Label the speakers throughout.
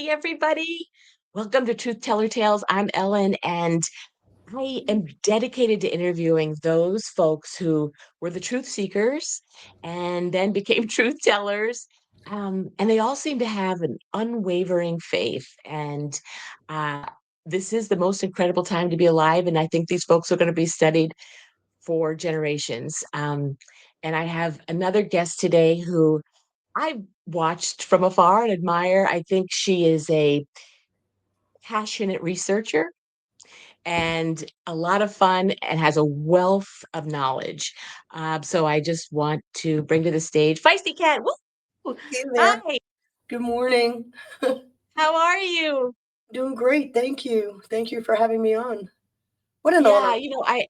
Speaker 1: Hey, everybody. Welcome to Truth Teller Tales. I'm Ellen, and I am dedicated to interviewing those folks who were the truth seekers and then became truth tellers. And they all seem to have an unwavering faith. And uh, this is the most incredible time to be alive. And I think these folks are going to be studied for generations. And I have another guest today who I've watched from afar and admire. I think she is a passionate researcher and a lot of fun and has a wealth of knowledge. So I just want to bring to the stage Feisty Cat. Woo!
Speaker 2: Hey there.
Speaker 1: Hi,
Speaker 2: Good morning.
Speaker 1: how are you?
Speaker 2: Doing great. Thank you. Thank you for having me on. What an honor.
Speaker 1: Yeah,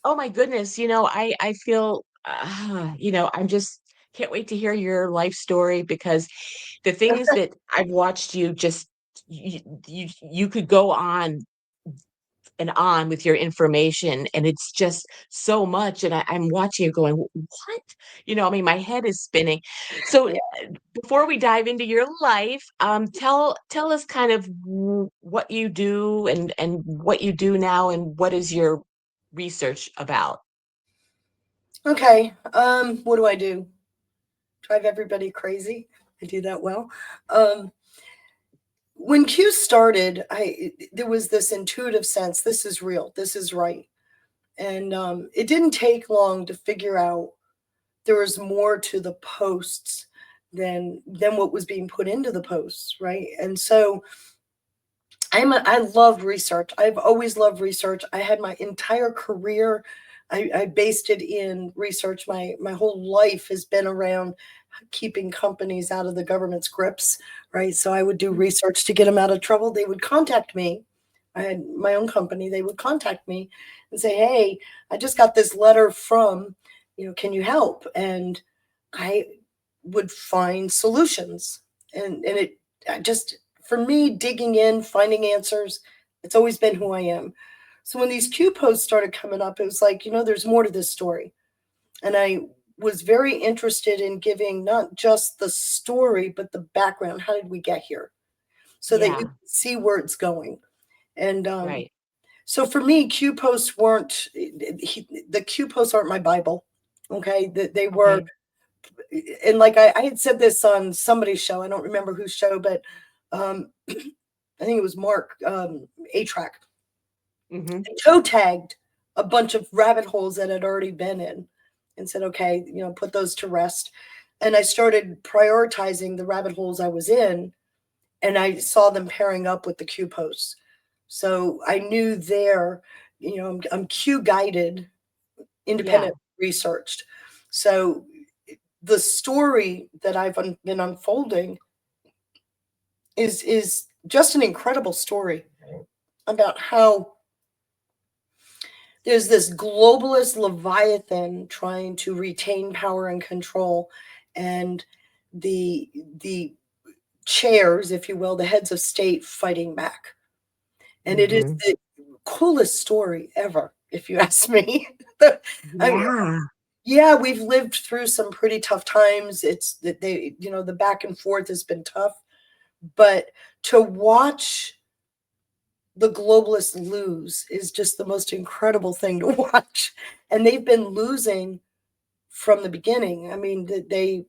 Speaker 1: oh my goodness, I feel, I'm just can't wait to hear your life story because the things that I've watched you just you could go on and on with your information, and it's just so much, and I'm watching you going, what? I mean, my head is spinning. So
Speaker 2: Yeah.
Speaker 1: before we dive into your life, tell us kind of what you do and what you do now, and what is your research about.
Speaker 2: Okay. What do I do? Drive everybody crazy. I do that well. Um, when Q started, I there was this intuitive sense. This is real. This is right. And it didn't take long to figure out there was more to the posts than what was being put into the posts, right? And so I love research. I've always loved research. I had my entire career. I based it in research. My whole life has been around keeping companies out of the government's grips, right? So I would do research to get them out of trouble. They would contact me. I had my own company. They would contact me and say, "Hey, I just got this letter from, can you help?" And I would find solutions. And it I just for me, digging in, finding answers, it's always been who I am. So when these Q posts started coming up, it was like, there's more to this story. And I was very interested in giving not just the story, but the background. How did we get here? So that you
Speaker 1: Yeah,
Speaker 2: can see where it's going. And
Speaker 1: right.
Speaker 2: so for me, Q posts weren't, the Q posts aren't my Bible. Okay. They were,
Speaker 1: Okay.
Speaker 2: and like I had said this on somebody's show, I don't remember whose show, but I think it was Mark A Track.
Speaker 1: Hmm.
Speaker 2: I toe tagged a bunch of rabbit holes that I'd already been in and said, okay, put those to rest. And I started prioritizing the rabbit holes I was in, and I saw them pairing up with the Q posts. So I knew there, I'm Q guided,
Speaker 1: Yeah,
Speaker 2: independent researched. So the story that been unfolding is just an incredible story about how there's this globalist leviathan trying to retain power and control, and the the chairs, if you will, the heads of state fighting back. And it is
Speaker 1: hmm,
Speaker 2: the coolest story ever, if you ask me. I,
Speaker 1: yeah,
Speaker 2: yeah, we've lived through some pretty tough times. It's that the back and forth has been tough, but to watch the globalists lose is just the most incredible thing to watch. And they've been losing from the beginning. I mean, they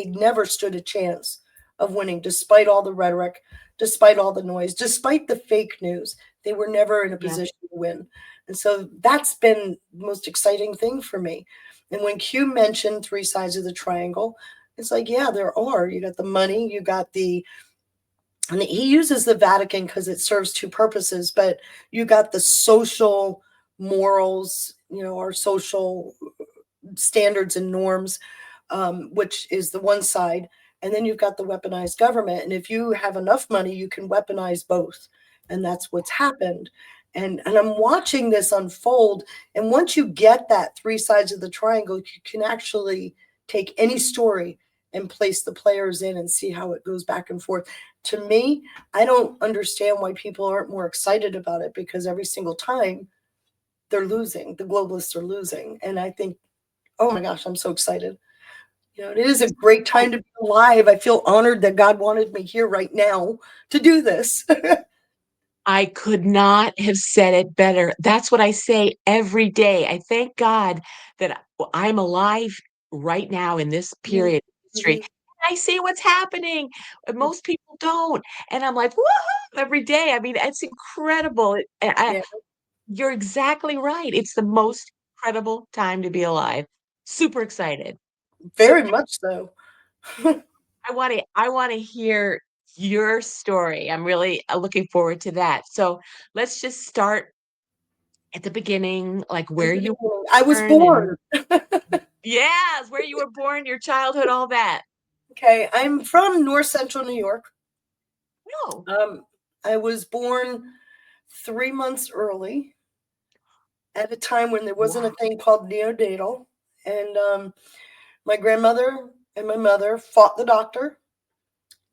Speaker 2: never stood a chance of winning, despite all the rhetoric, despite all the noise, despite the fake news. They were never in a
Speaker 1: yeah,
Speaker 2: position to win. And so that's been the most exciting thing for me. And when Q mentioned three sides of the triangle, it's like, yeah, there are. You got the money, you got and he uses the Vatican because it serves two purposes, but you got the social morals, our social standards and norms, which is the one side. And then you've got the weaponized government. And if you have enough money, you can weaponize both. And that's what's happened. And I'm watching this unfold. And once you get that three sides of the triangle, you can actually take any story and place the players in and see how it goes back and forth. To me, I don't understand why people aren't more excited about it, because every single time they're losing, the globalists are losing. And I think, oh my gosh, I'm so excited. It is a great
Speaker 1: Oh,
Speaker 2: time to be alive. I feel honored that God wanted me here right now to do this.
Speaker 1: I could not have said it better. That's what I say every day. I thank God that I'm alive right now in this
Speaker 2: Mhm,
Speaker 1: period of history.
Speaker 2: mhm.
Speaker 1: I see what's happening. Most people don't. And I'm like, woohoo, every day. I mean, it's incredible.
Speaker 2: Yeah,
Speaker 1: You're exactly right. It's the most incredible time to be alive. Super excited. So
Speaker 2: very much so.
Speaker 1: I want to hear your story. I'm really looking forward to that. So let's just start at the beginning, like
Speaker 2: At
Speaker 1: where
Speaker 2: the
Speaker 1: you
Speaker 2: beginning, I was
Speaker 1: were born and
Speaker 2: born.
Speaker 1: yes, where you were born, your childhood, all that.
Speaker 2: Okay, I'm from North Central New York.
Speaker 1: No.
Speaker 2: Um, I was born 3 months early at a time when there wasn't a
Speaker 1: Wow.
Speaker 2: thing called neonatal, and my grandmother and my mother fought the doctor.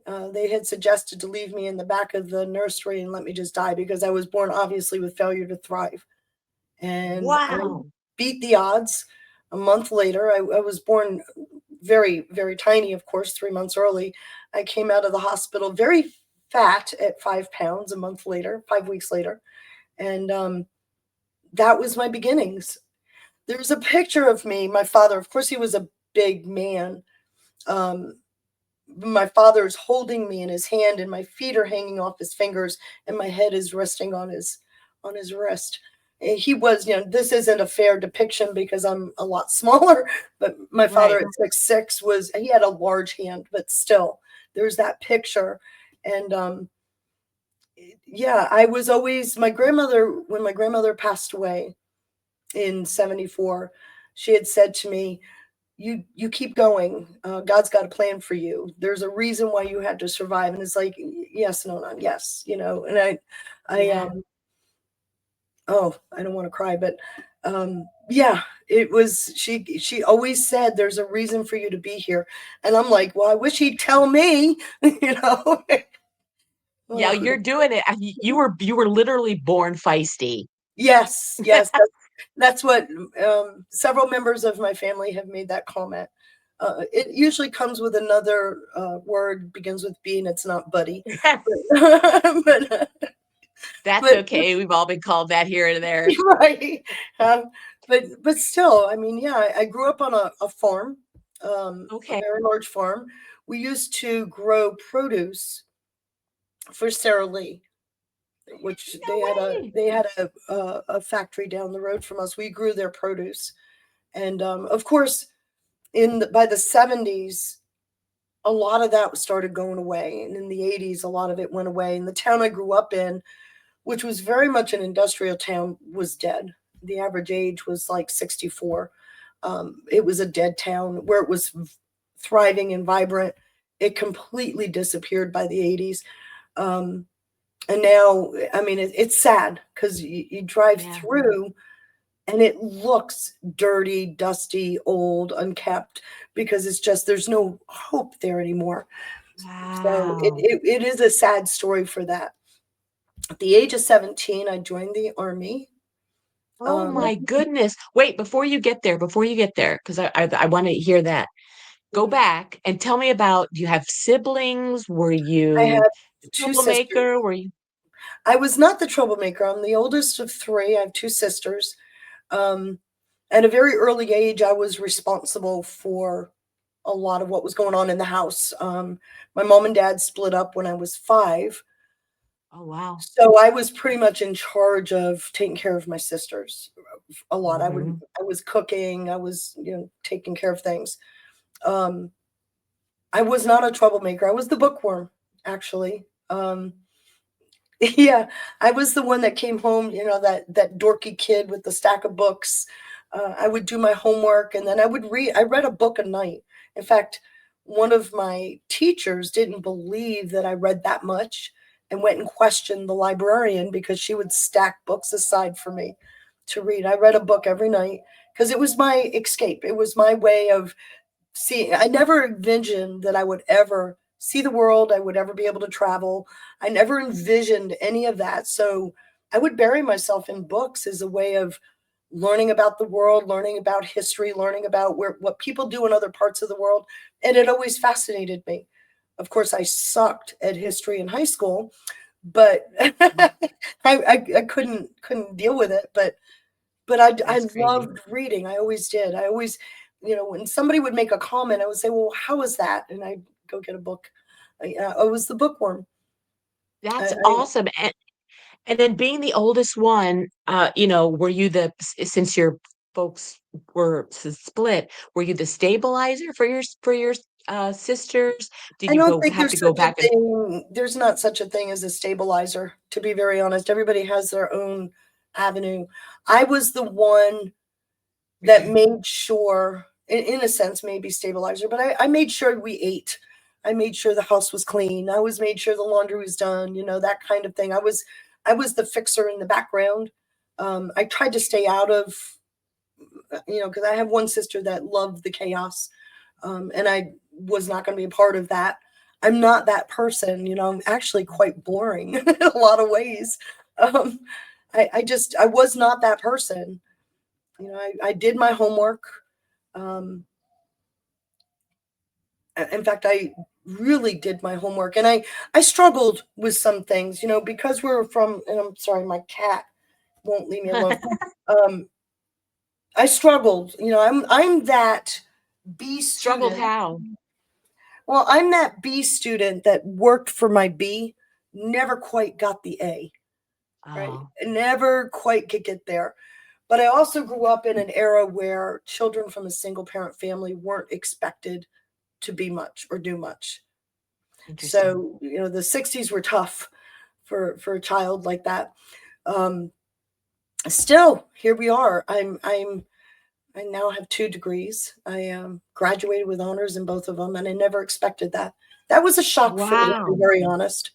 Speaker 2: They had suggested to leave me in the back of the nursery and let me just die because I was born obviously with failure to thrive. And I
Speaker 1: Wow.
Speaker 2: beat the odds. A month later, I was born very, very tiny, of course, 3 months early. I came out of the hospital very fat at 5 pounds a month later, 5 weeks later. And that was my beginnings. There's a picture of me, my father, of course, he was a big man. Um, my father's holding me in his hand and my feet are hanging off his fingers and my head is resting on his wrist. He was, this isn't a fair depiction because I'm a lot smaller, but my father
Speaker 1: Right.
Speaker 2: at 6'6" was, he had a large hand, but still there's that picture. And yeah, I was always, my grandmother, when my grandmother passed away in 74, she had said to me, you keep going. God's got a plan for you. There's a reason why you had to survive. And it's like, yes, no, not yes, and I,
Speaker 1: Yeah.
Speaker 2: oh, I don't want to cry, but, yeah, it was, she always said, there's a reason for you to be here. And I'm like, well, I wish he'd tell me, you know?
Speaker 1: Yeah,
Speaker 2: Oh,
Speaker 1: you're doing it. You were literally born feisty.
Speaker 2: yes, yes, that's what, several members of my family have made that comment. It usually comes with another, word, begins with B, and it's not buddy. But
Speaker 1: That's
Speaker 2: but
Speaker 1: okay. We've all been called that here and there.
Speaker 2: right, but still, I mean, yeah, I grew up on a farm, a
Speaker 1: Okay.
Speaker 2: very large farm. We used to grow produce for Sara Lee, which
Speaker 1: No way.
Speaker 2: they had a factory down the road from us. We grew their produce. And of course, by the 70s, a lot of that started going away. And in the 80s, a lot of it went away. And the town I grew up in, which was very much an industrial town, was dead. The average age was like 64. It was a dead town where it was thriving and vibrant. It completely disappeared by the 80s. Um, and now, I mean, it's sad because you drive
Speaker 1: Yeah.
Speaker 2: through and it looks dirty, dusty, old, unkept because it's just there's no hope there anymore. So
Speaker 1: Wow.
Speaker 2: it is a sad story for that. At the age of 17, I joined the army.
Speaker 1: Oh
Speaker 2: Um,
Speaker 1: my goodness. Wait, before you get there, because I want to hear that. Go back and tell me about, do you have siblings? Were
Speaker 2: I
Speaker 1: you
Speaker 2: had
Speaker 1: a
Speaker 2: two sisters.
Speaker 1: troublemaker? Were you
Speaker 2: I was not the troublemaker. I'm the oldest of three. I have two sisters. Um, at a very early age, I was responsible for a lot of what was going on in the house. My mom and dad split up when I was 5.
Speaker 1: oh wow.
Speaker 2: So I was pretty much in charge of taking care of my sisters a lot.
Speaker 1: Hmm.
Speaker 2: I was cooking, I was, taking care of things. Um, I was not a troublemaker. I was the bookworm, actually. Yeah, I was the one that came home, that dorky kid with the stack of books. I would do my homework and then I would read. I read a book a night. In fact, one of my teachers didn't believe that I read that much and went and questioned the librarian because she would stack books aside for me to read. I read a book every night because it was my escape. It was my way of see, I never envisioned that I would ever see the world, I would ever be able to travel. I never envisioned any of that. So I would bury myself in books as a way of learning about the world, learning about history, learning about what people do in other parts of the world, and it always fascinated me. Of course, I sucked at history in high school, but I couldn't deal with it. But I
Speaker 1: That's crazy.
Speaker 2: loved reading. I always did. I always, when somebody would make a comment, I would say, "Well, how is that?" And I'd go get a book. I was the bookworm.
Speaker 1: That's
Speaker 2: I
Speaker 1: awesome. And then being the oldest one, were you since your folks were split, were you the stabilizer for your sisters? Did
Speaker 2: I
Speaker 1: you
Speaker 2: don't
Speaker 1: go
Speaker 2: think
Speaker 1: have
Speaker 2: there's
Speaker 1: to go
Speaker 2: such a
Speaker 1: back and
Speaker 2: thing. There's not such a thing as a stabilizer, to be very honest. Everybody has their own avenue. I was the one that made sure, in a sense, maybe stabilizer, but I made sure we ate. I made sure the house was clean. I was made sure the laundry was done, that kind of thing. I was the fixer in the background. I tried to stay out of, because I have one sister that loved the chaos, and I was not going to be a part of that. I'm not that person. I'm actually quite boring in a lot of ways. Um, I was not that person. I did my homework. Um, in fact, I really did my homework, and I struggled with some things, because we're from. And I'm sorry, my cat won't leave me alone. Um, I struggled. I'm that B
Speaker 1: struggled
Speaker 2: student.
Speaker 1: how?
Speaker 2: Well, I'm that B student that worked for my B, never quite got the A, right?
Speaker 1: Oh,
Speaker 2: Never quite could get there. But I also grew up in an era where children from a single parent family weren't expected to be much or do much.
Speaker 1: interesting.
Speaker 2: So, the 60s were tough for a child like that. Um, Still, here we are. I now have 2 degrees. I graduated with honors in both of them, and I never expected that. That was a shock for me, to be
Speaker 1: Wow.
Speaker 2: very honest.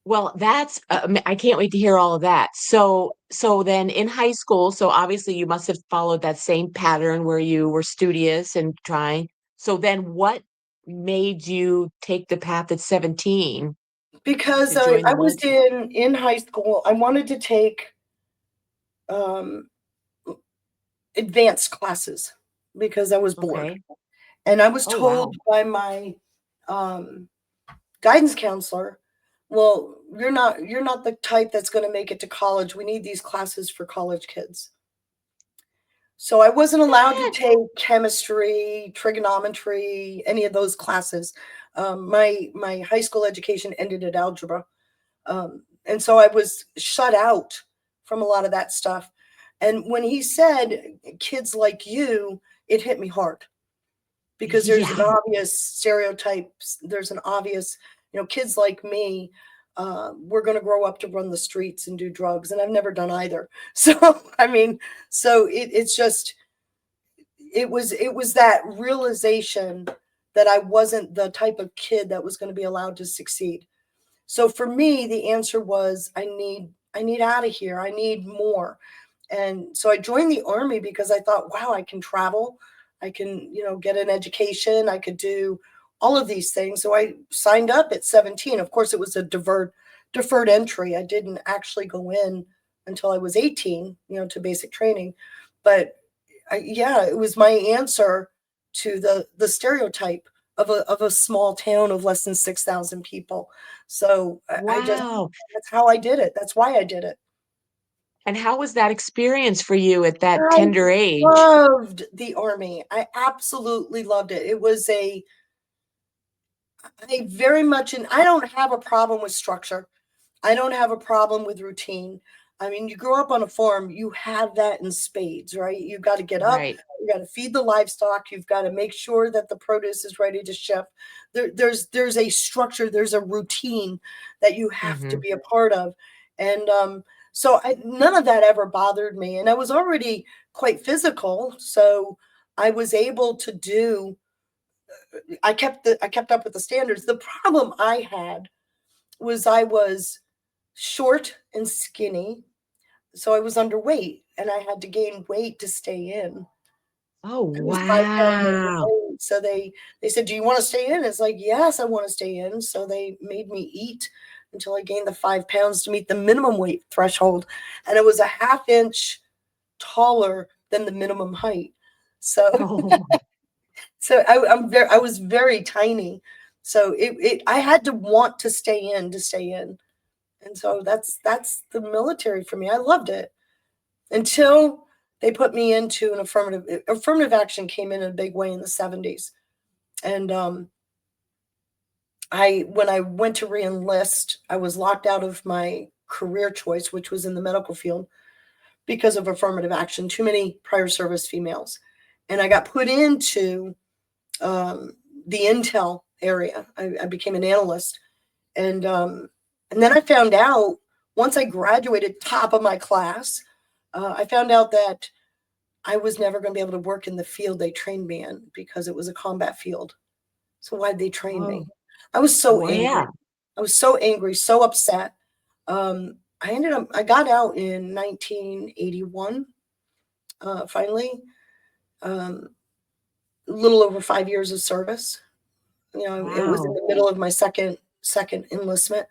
Speaker 1: Well, I can't wait to hear all of that. So then in high school, so obviously you must have followed that same pattern where you were studious and trying. So then what made you take the path at 17
Speaker 2: Because
Speaker 1: to
Speaker 2: I,
Speaker 1: join the
Speaker 2: I was
Speaker 1: military?
Speaker 2: in high school, I wanted to take um, advanced classes because I was bored.
Speaker 1: Okay.
Speaker 2: And I was
Speaker 1: Oh,
Speaker 2: told
Speaker 1: wow.
Speaker 2: by my um, guidance counselor, well, you're not the type that's going to make it to college. We need these classes for college kids. So I wasn't allowed to
Speaker 1: What?
Speaker 2: take chemistry, trigonometry, any of those classes. My high school education ended at algebra, and so I was shut out from a lot of that stuff. And when he said kids like you, it hit me hard because there's an
Speaker 1: Yeah.
Speaker 2: obvious stereotype. There's an obvious, kids like me. We're going to grow up to run the streets and do drugs, and I've never done either. So I mean, so it's just it was that realization that I wasn't the type of kid that was going to be allowed to succeed. So for me, the answer was I need out of here. I need more. And so I joined the army because I thought, wow, I can travel. I can, get an education. I could do all of these things. So I signed up at 17. Of course, it was a deferred entry. I didn't actually go in until I was 18, to basic training. But yeah, it was my answer to the stereotype of a small town of less than 6,000 people. So I just
Speaker 1: Wow.
Speaker 2: that's how I did it. That's why I did it.
Speaker 1: And how was that experience for you at that
Speaker 2: I
Speaker 1: tender age?
Speaker 2: loved the army. I absolutely loved it. I very much, and I don't have a problem with structure. I don't have a problem with routine. I mean, you grow up on a farm, you have that in spades, right? You've got to get up,
Speaker 1: Right.
Speaker 2: you got to feed the livestock, you've got to make sure that the produce is ready to ship. There's a structure, there's a routine that you have to
Speaker 1: Hmm.
Speaker 2: be a part of, and so none of that ever bothered me, and I was already quite physical, so I was able to do. I kept up with the standards. The problem I had was I was short and skinny, so I was underweight, and I had to gain weight to stay in.
Speaker 1: Oh,
Speaker 2: I was 5 pounds
Speaker 1: wow.
Speaker 2: overweight, so they said, "Do you want to stay in?" It's like, yes, I want to stay in. So they made me eat until I gained the 5 pounds to meet the minimum weight threshold, and it was a half inch taller than the minimum height. So
Speaker 1: Oh,
Speaker 2: I was very tiny. So I had to want to stay in. And so that's the military for me. I loved it until they put me into an affirmative action came in a big way in the 70s. And I when I went to reenlist, I was locked out of my career choice, which was in the medical field, because of affirmative action. Too many prior service females, and I got put into um, the intel area. I became an analyst, and then I found out once I graduated top of my class, I found out that I was never going to be able to work in the field they trained me in because it was a combat field. So why'd they train
Speaker 1: oh,
Speaker 2: me? I was so
Speaker 1: well,
Speaker 2: angry.
Speaker 1: yeah.
Speaker 2: I was so angry, so upset. I got out in 1981, finally, um, a little over 5 years of service. You know, it was in
Speaker 1: Wow.
Speaker 2: the middle of my second enlistment.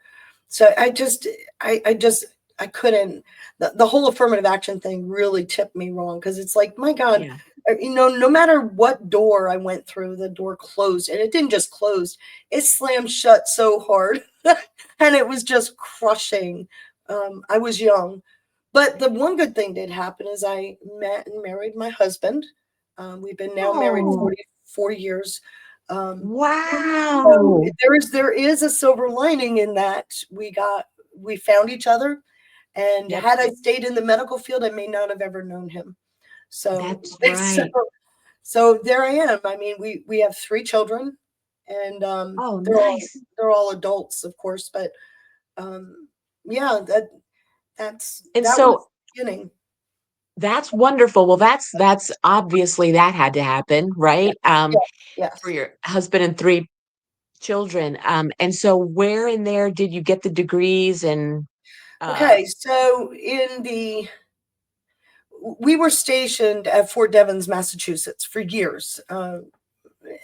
Speaker 2: So I just, I couldn't, the whole affirmative action thing really tipped me wrong because it's like, my God,
Speaker 1: Yeah.
Speaker 2: no matter what door I went through, the door closed and it didn't just close, it slammed shut so hard and it was just crushing. I was young, but the one good thing did happen is I met and married my husband. We've been now married
Speaker 1: Oh,
Speaker 2: 44 years. Um, so
Speaker 1: wow.
Speaker 2: there is a silver lining in that we found each other, and
Speaker 1: Yep,
Speaker 2: had I stayed in the medical field, I may not have ever known him. So
Speaker 1: that's
Speaker 2: so
Speaker 1: right.
Speaker 2: so there I am. I mean, we have 3 children, and
Speaker 1: Oh, nice.
Speaker 2: they're all adults, of course, but um, yeah,
Speaker 1: And
Speaker 2: that was
Speaker 1: so
Speaker 2: the beginning.
Speaker 1: that's wonderful. Well, that's obviously that had to happen, right?
Speaker 2: Yeah,
Speaker 1: For
Speaker 2: yes.
Speaker 1: your husband and 3 children. And so where in there did you get the degrees and uh
Speaker 2: Okay, so in the we were stationed at Fort Devens, Massachusetts for years.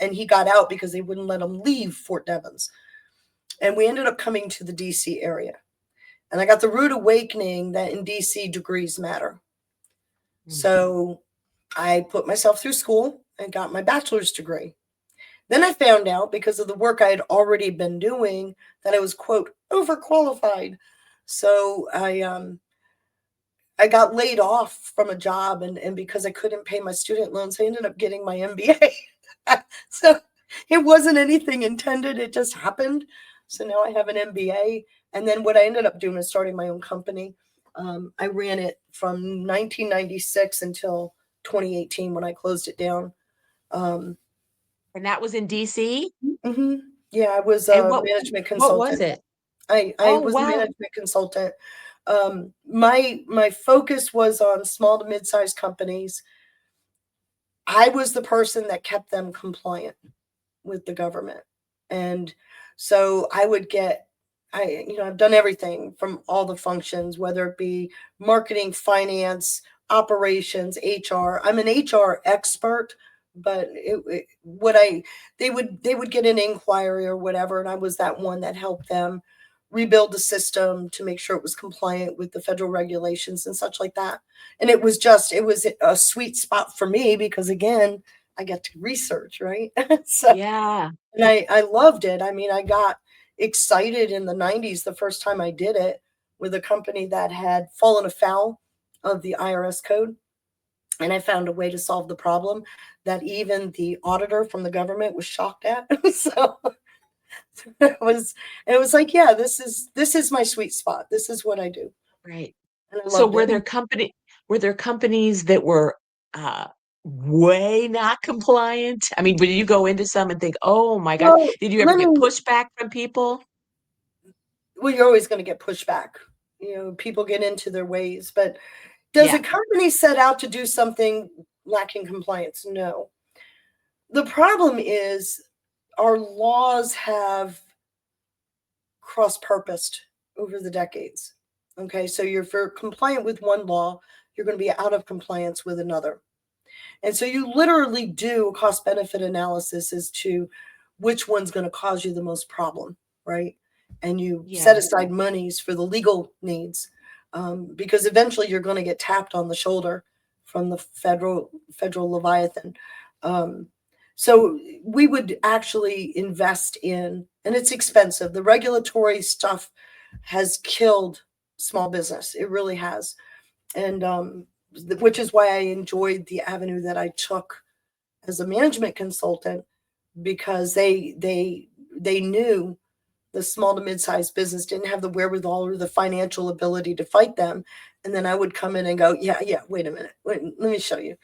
Speaker 2: And he got out because they wouldn't let him leave Fort Devens. And we ended up coming to the DC area. And I got the rude awakening that in DC degrees matter.
Speaker 1: mm,
Speaker 2: So I put myself through school and got my bachelor's degree. Then I found out because of the work I had already been doing that I was, quote, overqualified. So I got laid off from a job, and because I couldn't pay my student loans, I ended up getting my MBA. So it wasn't anything intended, it just happened. So now I have an MBA. And then what I ended up doing is starting my own company. I ran it from 1996 until 2018 when I closed it down. Um,
Speaker 1: and that was in DC?
Speaker 2: mhm. Yeah, I was
Speaker 1: And
Speaker 2: a management
Speaker 1: what was
Speaker 2: consultant.
Speaker 1: it?
Speaker 2: I
Speaker 1: Oh,
Speaker 2: was a
Speaker 1: wow.
Speaker 2: management consultant. My focus was on small to mid-sized companies. I was the person that kept them compliant with the government. And so I would get I've done everything from all the functions, whether it be marketing, finance, operations, HR. I'm an HR expert, but what I they would get an inquiry or whatever, and I was that one that helped them rebuild the system to make sure it was compliant with the federal regulations and such like that. And it was a sweet spot for me because again, I get to research, right? So
Speaker 1: Yeah.
Speaker 2: and I loved it. I mean, I got excited in the 90s the first time I did it with a company that had fallen afoul of the IRS code. And I found a way to solve the problem that even the auditor from the government was shocked at. So it was like, yeah, this is my sweet spot. This is what I do.
Speaker 1: Right.
Speaker 2: And I
Speaker 1: So
Speaker 2: loved it.
Speaker 1: were there companies that were way not compliant? I mean, would you go into some and think, "Oh my God."
Speaker 2: Well,
Speaker 1: Did you ever
Speaker 2: let
Speaker 1: get
Speaker 2: me
Speaker 1: pushback from people?
Speaker 2: well, you're always going to get pushback. People get into their ways, but does a
Speaker 1: Yeah.
Speaker 2: company set out to do something lacking compliance? No. The problem is our laws have cross purposed over the decades. Okay, so if you're compliant with one law, you're going to be out of compliance with another. And so you literally do a cost benefit analysis as to which one's going to cause you the most problem, right? And you set
Speaker 1: Yeah.
Speaker 2: aside monies for the legal needs, because eventually you're going to get tapped on the shoulder from the federal Leviathan. Um, so we would actually invest in, and it's expensive. The regulatory stuff has killed small business. It really has. And which is why I enjoyed the avenue that I took as a management consultant, because they knew the small to mid-sized business didn't have the wherewithal or the financial ability to fight them. And then I would come in and go, yeah, wait a minute, wait, let me show you.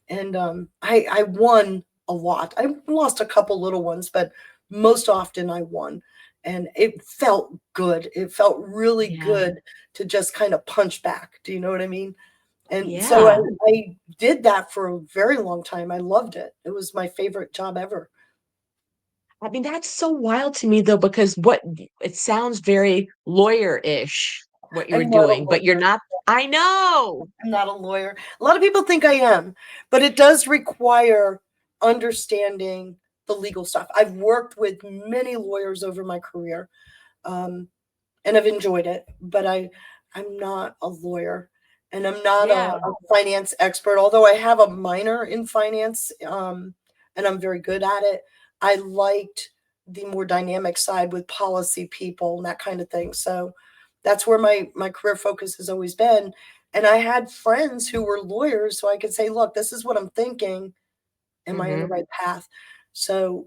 Speaker 2: And I won a lot. I lost a couple little ones, but most often I won. And it felt good. It felt really
Speaker 1: Yeah.
Speaker 2: good to just kind of punch back. Do you know what I mean? And so
Speaker 1: Yeah.
Speaker 2: I did that for a very long time. I loved it. It was my favorite job ever.
Speaker 1: I mean, that's so wild to me though, because what it sounds very lawyer-ish what you were
Speaker 2: I'm not a
Speaker 1: doing, but you're
Speaker 2: lawyer.
Speaker 1: not. I know.
Speaker 2: I'm not a lawyer. A lot of people think I am, but it does require understanding the legal stuff. I've worked with many lawyers over my career, um, and I've enjoyed it, but I'm not a lawyer, and I'm not
Speaker 1: Yeah.
Speaker 2: a finance expert. Although I have a minor in finance, and I'm very good at it. I liked the more dynamic side with policy people and that kind of thing. So that's where my career focus has always been. And I had friends who were lawyers, so I could say, look, this is what I'm thinking. Am I on the
Speaker 1: Mm-hmm.
Speaker 2: right path? So,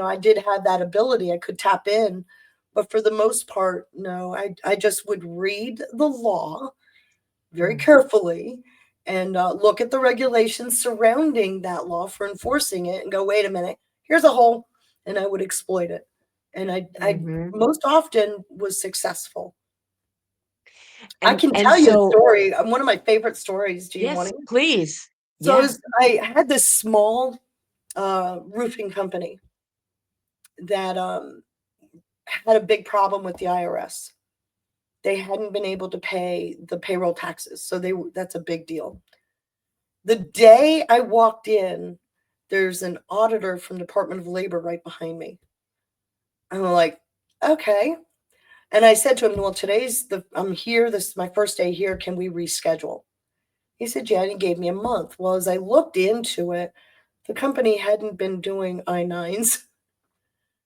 Speaker 2: I did have that ability. I could tap in, but for the most part, no, I just would read the law very
Speaker 1: Mm-hmm.
Speaker 2: carefully and look at the regulations surrounding that law for enforcing it and go, wait a minute, here's a hole. And I would exploit it. And I
Speaker 1: Mm-hmm.
Speaker 2: most often was successful. I
Speaker 1: And
Speaker 2: can
Speaker 1: and
Speaker 2: tell you a
Speaker 1: so
Speaker 2: story. One of my favorite stories. Do you want
Speaker 1: yes,
Speaker 2: it?
Speaker 1: please.
Speaker 2: So
Speaker 1: Yeah.
Speaker 2: I had this small roofing company that had a big problem with the IRS. They hadn't been able to pay the payroll taxes, so that's a big deal. The day I walked in, there's an auditor from Department of Labor right behind me. I'm like, okay. And I said to him, well, I'm here. This is my first day here. Can we reschedule? He said, yeah. And he gave me a month. Well, as I looked into it, the company hadn't been doing I-9s.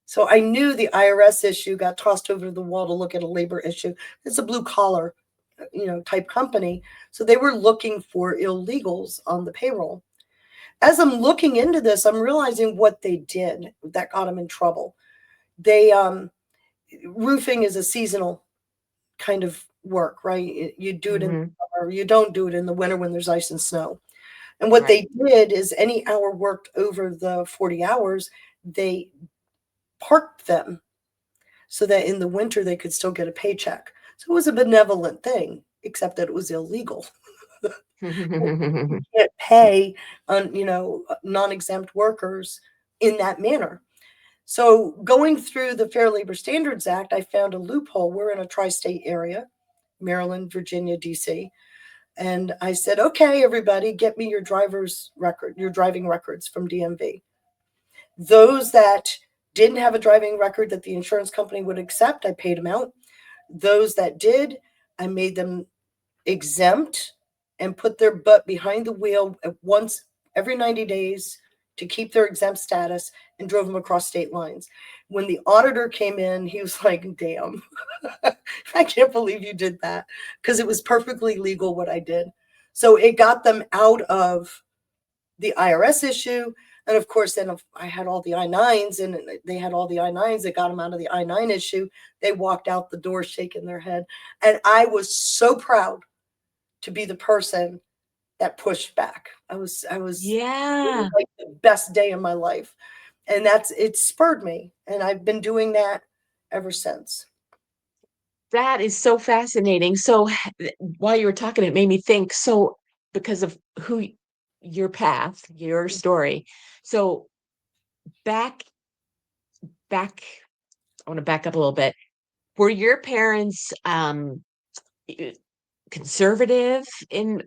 Speaker 2: So I knew the IRS issue got tossed over the wall to look at a labor issue. It's a blue collar, type company. So they were looking for illegals on the payroll. As I'm looking into this, I'm realizing what they did that got them in trouble. They roofing is a seasonal kind of work, right? You do it in the
Speaker 1: Mm-hmm.
Speaker 2: summer, you don't do it in the winter when there's ice and snow. And what
Speaker 1: Right.
Speaker 2: they did is any hour worked over the 40 hours, they parked them so that in the winter they could still get a paycheck. So it was a benevolent thing, except that it was illegal. You can't pay on, non-exempt workers in that manner. So going through the Fair Labor Standards Act, I found a loophole. We're in a tri-state area, Maryland, Virginia, DC. And I said, okay, everybody, get me your your driving records from DMV. Those that didn't have a driving record that the insurance company would accept, I paid them out. Those that did, I made them exempt and put their butt behind the wheel at once every 90 days to keep their exempt status and drove them across state lines. When the auditor came in, he was like, damn, I can't believe you did that, because it was perfectly legal what I did. So it got them out of the IRS issue. And of course, then I had all the I-9s and they had all the I-9s that got them out of the I-9 issue. They walked out the door shaking their head. And I was so proud to be the person that pushed back. It was
Speaker 1: Yeah.
Speaker 2: like the best day of my life. And it spurred me. And I've been doing that ever since.
Speaker 1: That is so fascinating. So while you were talking, it made me think, so because of your path, your story. So back back I want to back up a little bit. Were your parents eh, conservative in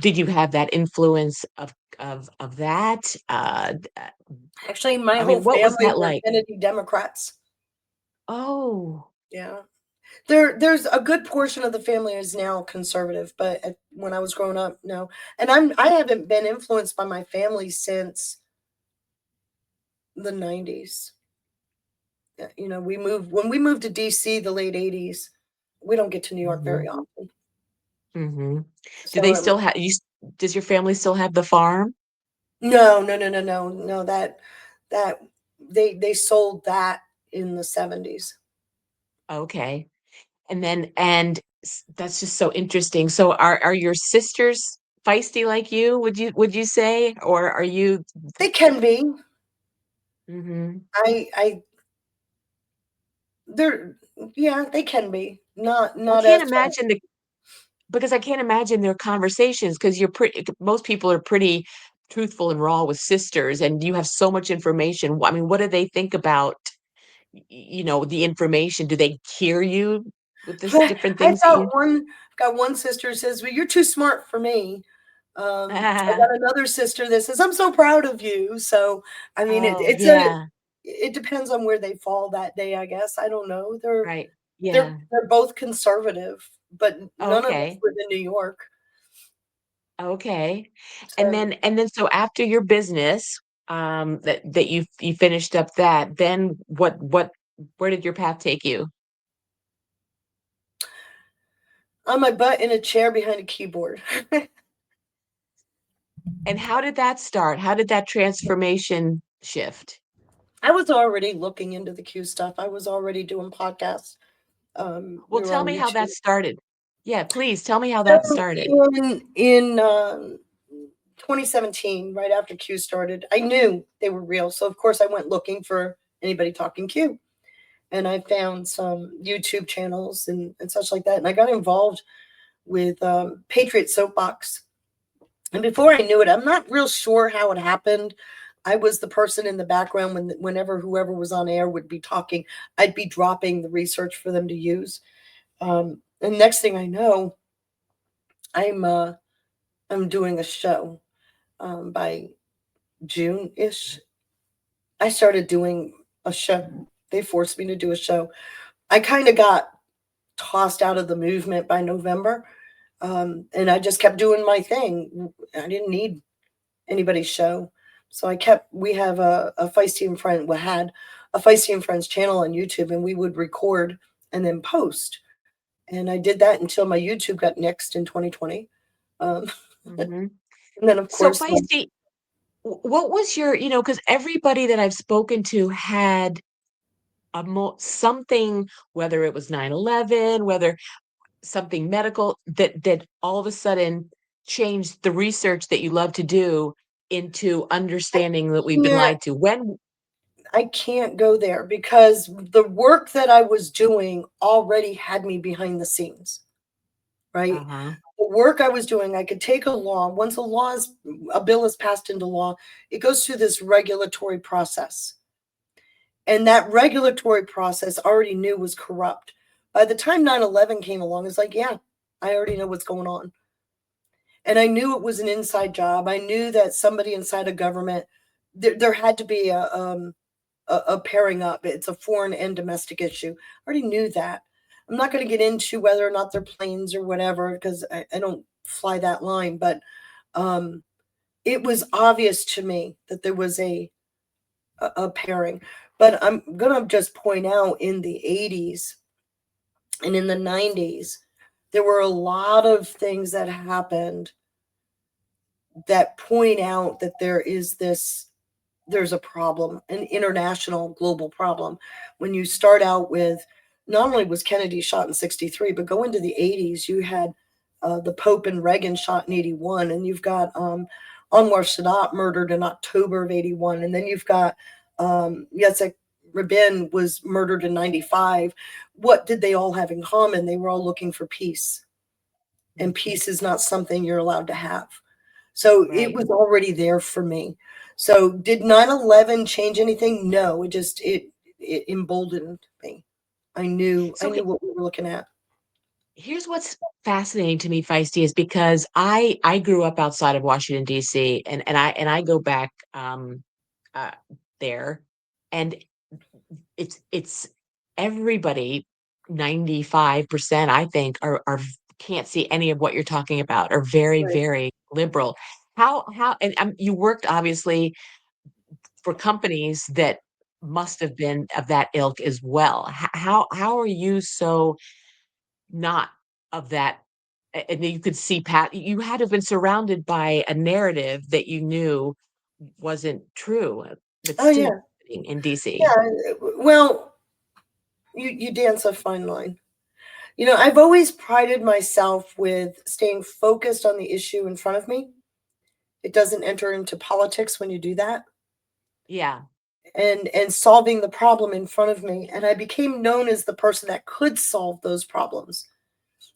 Speaker 1: did you have that influence of that?
Speaker 2: Actually, my
Speaker 1: I
Speaker 2: whole
Speaker 1: mean, what was
Speaker 2: family
Speaker 1: that
Speaker 2: were
Speaker 1: like?
Speaker 2: Kennedy Democrats.
Speaker 1: Oh,
Speaker 2: Yeah. There's a good portion of the family is now conservative, but when I was growing up, no. And I haven't been influenced by my family since the 90s. You know, we moved to DC the late 80s. We don't get to New York very
Speaker 1: Mhm,
Speaker 2: often.
Speaker 1: mhm. Do
Speaker 2: So
Speaker 1: they still have does your family still have the farm?
Speaker 2: no, no, no, no, no, no, that they sold that in the 70s.
Speaker 1: Okay. That's just so interesting. So are your sisters feisty like you, would you say? Or are you
Speaker 2: They can be.
Speaker 1: Mhm.
Speaker 2: I they're yeah, they can be.
Speaker 1: I
Speaker 2: Not
Speaker 1: can't
Speaker 2: as
Speaker 1: imagine the because I can't imagine their conversations because you're pretty most people are pretty truthful and raw with sisters, and you have so much information. I mean, what do they think about, the information? Do they hear you with this different
Speaker 2: I've
Speaker 1: things that you
Speaker 2: got one sister who says, "Well, you're too smart for me." I got another sister that says, "I'm so proud of you." So, I mean,
Speaker 1: Oh, yeah.
Speaker 2: it depends on where they fall that day, I guess. I don't know.
Speaker 1: Right. Yeah.
Speaker 2: They're both conservative, but none of us
Speaker 1: Okay.
Speaker 2: live in New York.
Speaker 1: Okay. And
Speaker 2: So
Speaker 1: then and then so after your business, that you finished up that, then what where did your path take you?
Speaker 2: on my butt in a chair behind a keyboard.
Speaker 1: And how did that start? How did that transformation shift?
Speaker 2: I was already looking into the Q stuff. I was already doing podcasts.
Speaker 1: Well,
Speaker 2: We were
Speaker 1: tell
Speaker 2: on
Speaker 1: me how that
Speaker 2: YouTube.
Speaker 1: started. Yeah, please tell me how that
Speaker 2: So
Speaker 1: started.
Speaker 2: in 2017, right after Q started, I knew they were real. So of course I went looking for anybody talking Q, and I found some YouTube channels and such like that. And I got involved with Patriot Soapbox. And before I knew it, I'm not real sure how it happened. I was the person in the background whenever whoever was on air would be talking, I'd be dropping the research for them to use. And next thing I know, I'm uh, I'm doing a show. By June ish, I started doing a show. They forced me to do a show. I kind of got tossed out of the movement by November, and I just kept doing my thing. I didn't need anybody's show, so I kept. We have a Feisty and Friend. We had a Feisty and Friends channel on YouTube, and we would record and then post. And I did that until my YouTube got nixed in 2020. Um,
Speaker 1: Mhm.
Speaker 2: and then, of
Speaker 1: So
Speaker 2: course,
Speaker 1: feisty, what was your, because everybody that I've spoken to had something, whether it was 9/11, whether something medical that all of a sudden changed the research that you love to do into
Speaker 2: I
Speaker 1: understanding that we've been
Speaker 2: can't
Speaker 1: lied to. When
Speaker 2: I can't go there because the work that I was doing already had me behind the scenes, right?
Speaker 1: Uh-huh.
Speaker 2: The work I was doing, I could take a law. Once a bill is passed into law, it goes through this regulatory process. And that regulatory process already knew was corrupt. By the time 9/11 came along, it's like, yeah, I already know what's going on. And I knew it was an inside job. I knew that somebody inside a government, there had to be a pairing up. It's a foreign and domestic issue. I already knew that. I'm not going to get into whether or not they're planes or whatever because I don't fly that line, but um, it was obvious to me that there was a pairing. But I'm going to just point out in the 80s and in the 90s, there were a lot of things that happened that point out that there's a problem, an international global problem. When you start out with, not only was Kennedy shot in 63, but go into the 80s, you had the Pope and Reagan shot in 81, and you've got Anwar Sadat murdered in October of 81, and then you've got Yitzhak Rabin was murdered in 95. What did they all have in common? They were all looking for peace, and peace is not something you're allowed to have. So it
Speaker 1: Right.
Speaker 2: was already there for me. So did 9/11 change anything? No, it emboldened me. I
Speaker 1: So
Speaker 2: knew what we were looking at.
Speaker 1: here's what's fascinating to me, Feisty, is because I grew up outside of Washington, DC, and I go back uh there, and it's everybody. 95%, I think, can't see any of what you're talking about, are very,
Speaker 2: Right.
Speaker 1: very liberal. How and, you worked obviously for companies that must have been of that ilk as well. How are you so not of that and then you could see you had to have been surrounded by a narrative that you knew wasn't true, but
Speaker 2: Oh
Speaker 1: still
Speaker 2: yeah.
Speaker 1: happening in DC?
Speaker 2: Yeah. Well, you dance a fine line. I've always prided myself with staying focused on the issue in front of me. It doesn't enter into politics when you do that,
Speaker 1: Yeah.
Speaker 2: and solving the problem in front of me. And I became known as the person that could solve those problems.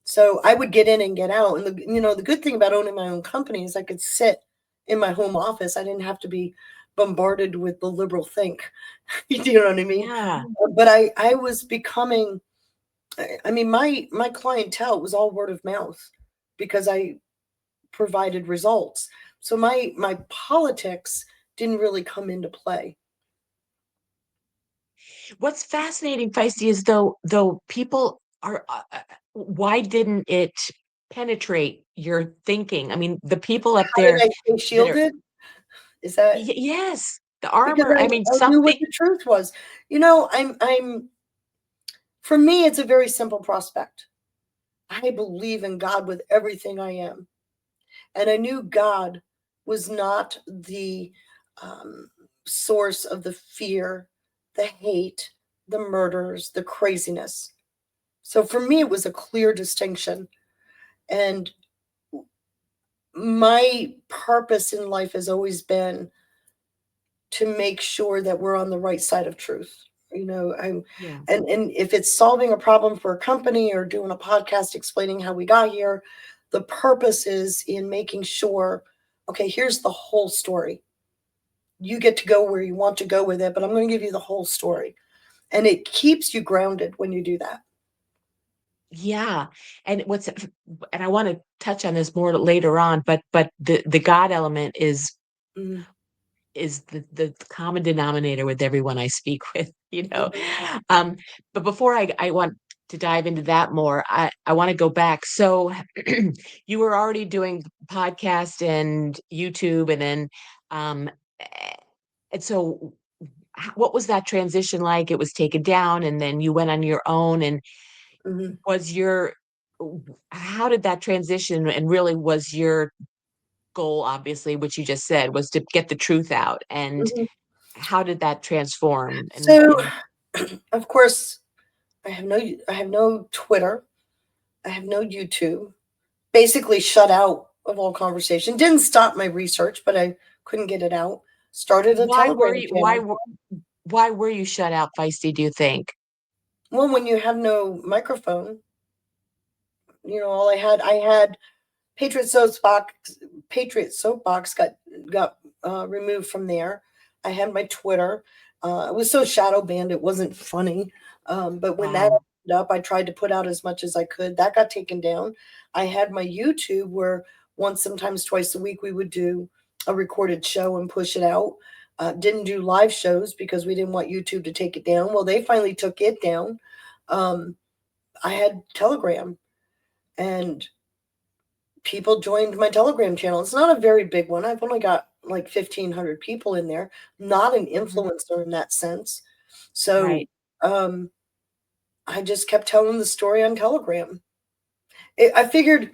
Speaker 2: So I would get in and get out. And the good thing about owning my own company is I could sit in my home office. I didn't have to be bombarded with the liberal think. You know what I mean?
Speaker 1: Yeah.
Speaker 2: But I was becoming. I mean, my clientele was all word of mouth because I provided results. So my politics didn't really come into play.
Speaker 1: What's fascinating, Feisty, is though people are why didn't it penetrate your thinking? I mean, the people up
Speaker 2: How did
Speaker 1: there
Speaker 2: I stay
Speaker 1: that are
Speaker 2: shielded? Is that
Speaker 1: yes, the
Speaker 2: because
Speaker 1: armor,
Speaker 2: I,
Speaker 1: I mean,
Speaker 2: I knew what
Speaker 1: something
Speaker 2: the truth was? I'm for me, it's a very simple prospect. I believe in God with everything I am. And I knew God was not the um, source of the fear, the hate, the murders, the craziness. So for me, it was a clear distinction. And my purpose in life has always been to make sure that we're on the right side of truth. I'm
Speaker 1: yeah.
Speaker 2: and if it's solving a problem for a company or doing a podcast explaining how we got here, the purpose is in making sure, okay, here's the whole story. You get to go where you want to go with it, but I'm going to give you the whole story. And it keeps you grounded when you do that.
Speaker 1: Yeah, and and I wanna touch on this more later on, but the God element
Speaker 2: Mhm,
Speaker 1: is the common denominator with everyone I speak with, you know?
Speaker 2: mhm,
Speaker 1: Um, but before I want to dive into that more, I wanna go back. So, you were already doing podcast and YouTube, and then, eh, and so what was that transition like? It was taken down, and then you went on your own, and
Speaker 2: mhm,
Speaker 1: was your how did that transition and really was your goal, obviously, which you just said, was to get the truth out, and
Speaker 2: mhm.
Speaker 1: how did that transform
Speaker 2: So,
Speaker 1: and
Speaker 2: of course, I have no Twitter. I have no YouTube. Basically shut out of all conversation. Didn't stop my research, but I couldn't get it out. Started a
Speaker 1: why were
Speaker 2: Telegram
Speaker 1: you
Speaker 2: channel.
Speaker 1: why were you shut out, Feisty, do you think?
Speaker 2: Well, when you have no microphone, all I had Patriot Soapbox got removed from there. I had my Twitter. It was so shadow banned it wasn't funny. But when that
Speaker 1: Wow.
Speaker 2: opened up, I tried to put out as much as I could. That got taken down. I had my YouTube where once, sometimes twice a week, we would do a recorded show and push it out. Didn't do live shows because we didn't want YouTube to take it down. Well, they finally took it down. Um, I had Telegram, and people joined my Telegram channel. It's not a very big one. I've only got like 1,500 people in there. Not an
Speaker 1: Mhm.
Speaker 2: influencer in that sense. So
Speaker 1: Right.
Speaker 2: um, I just kept telling the story on Telegram. I figured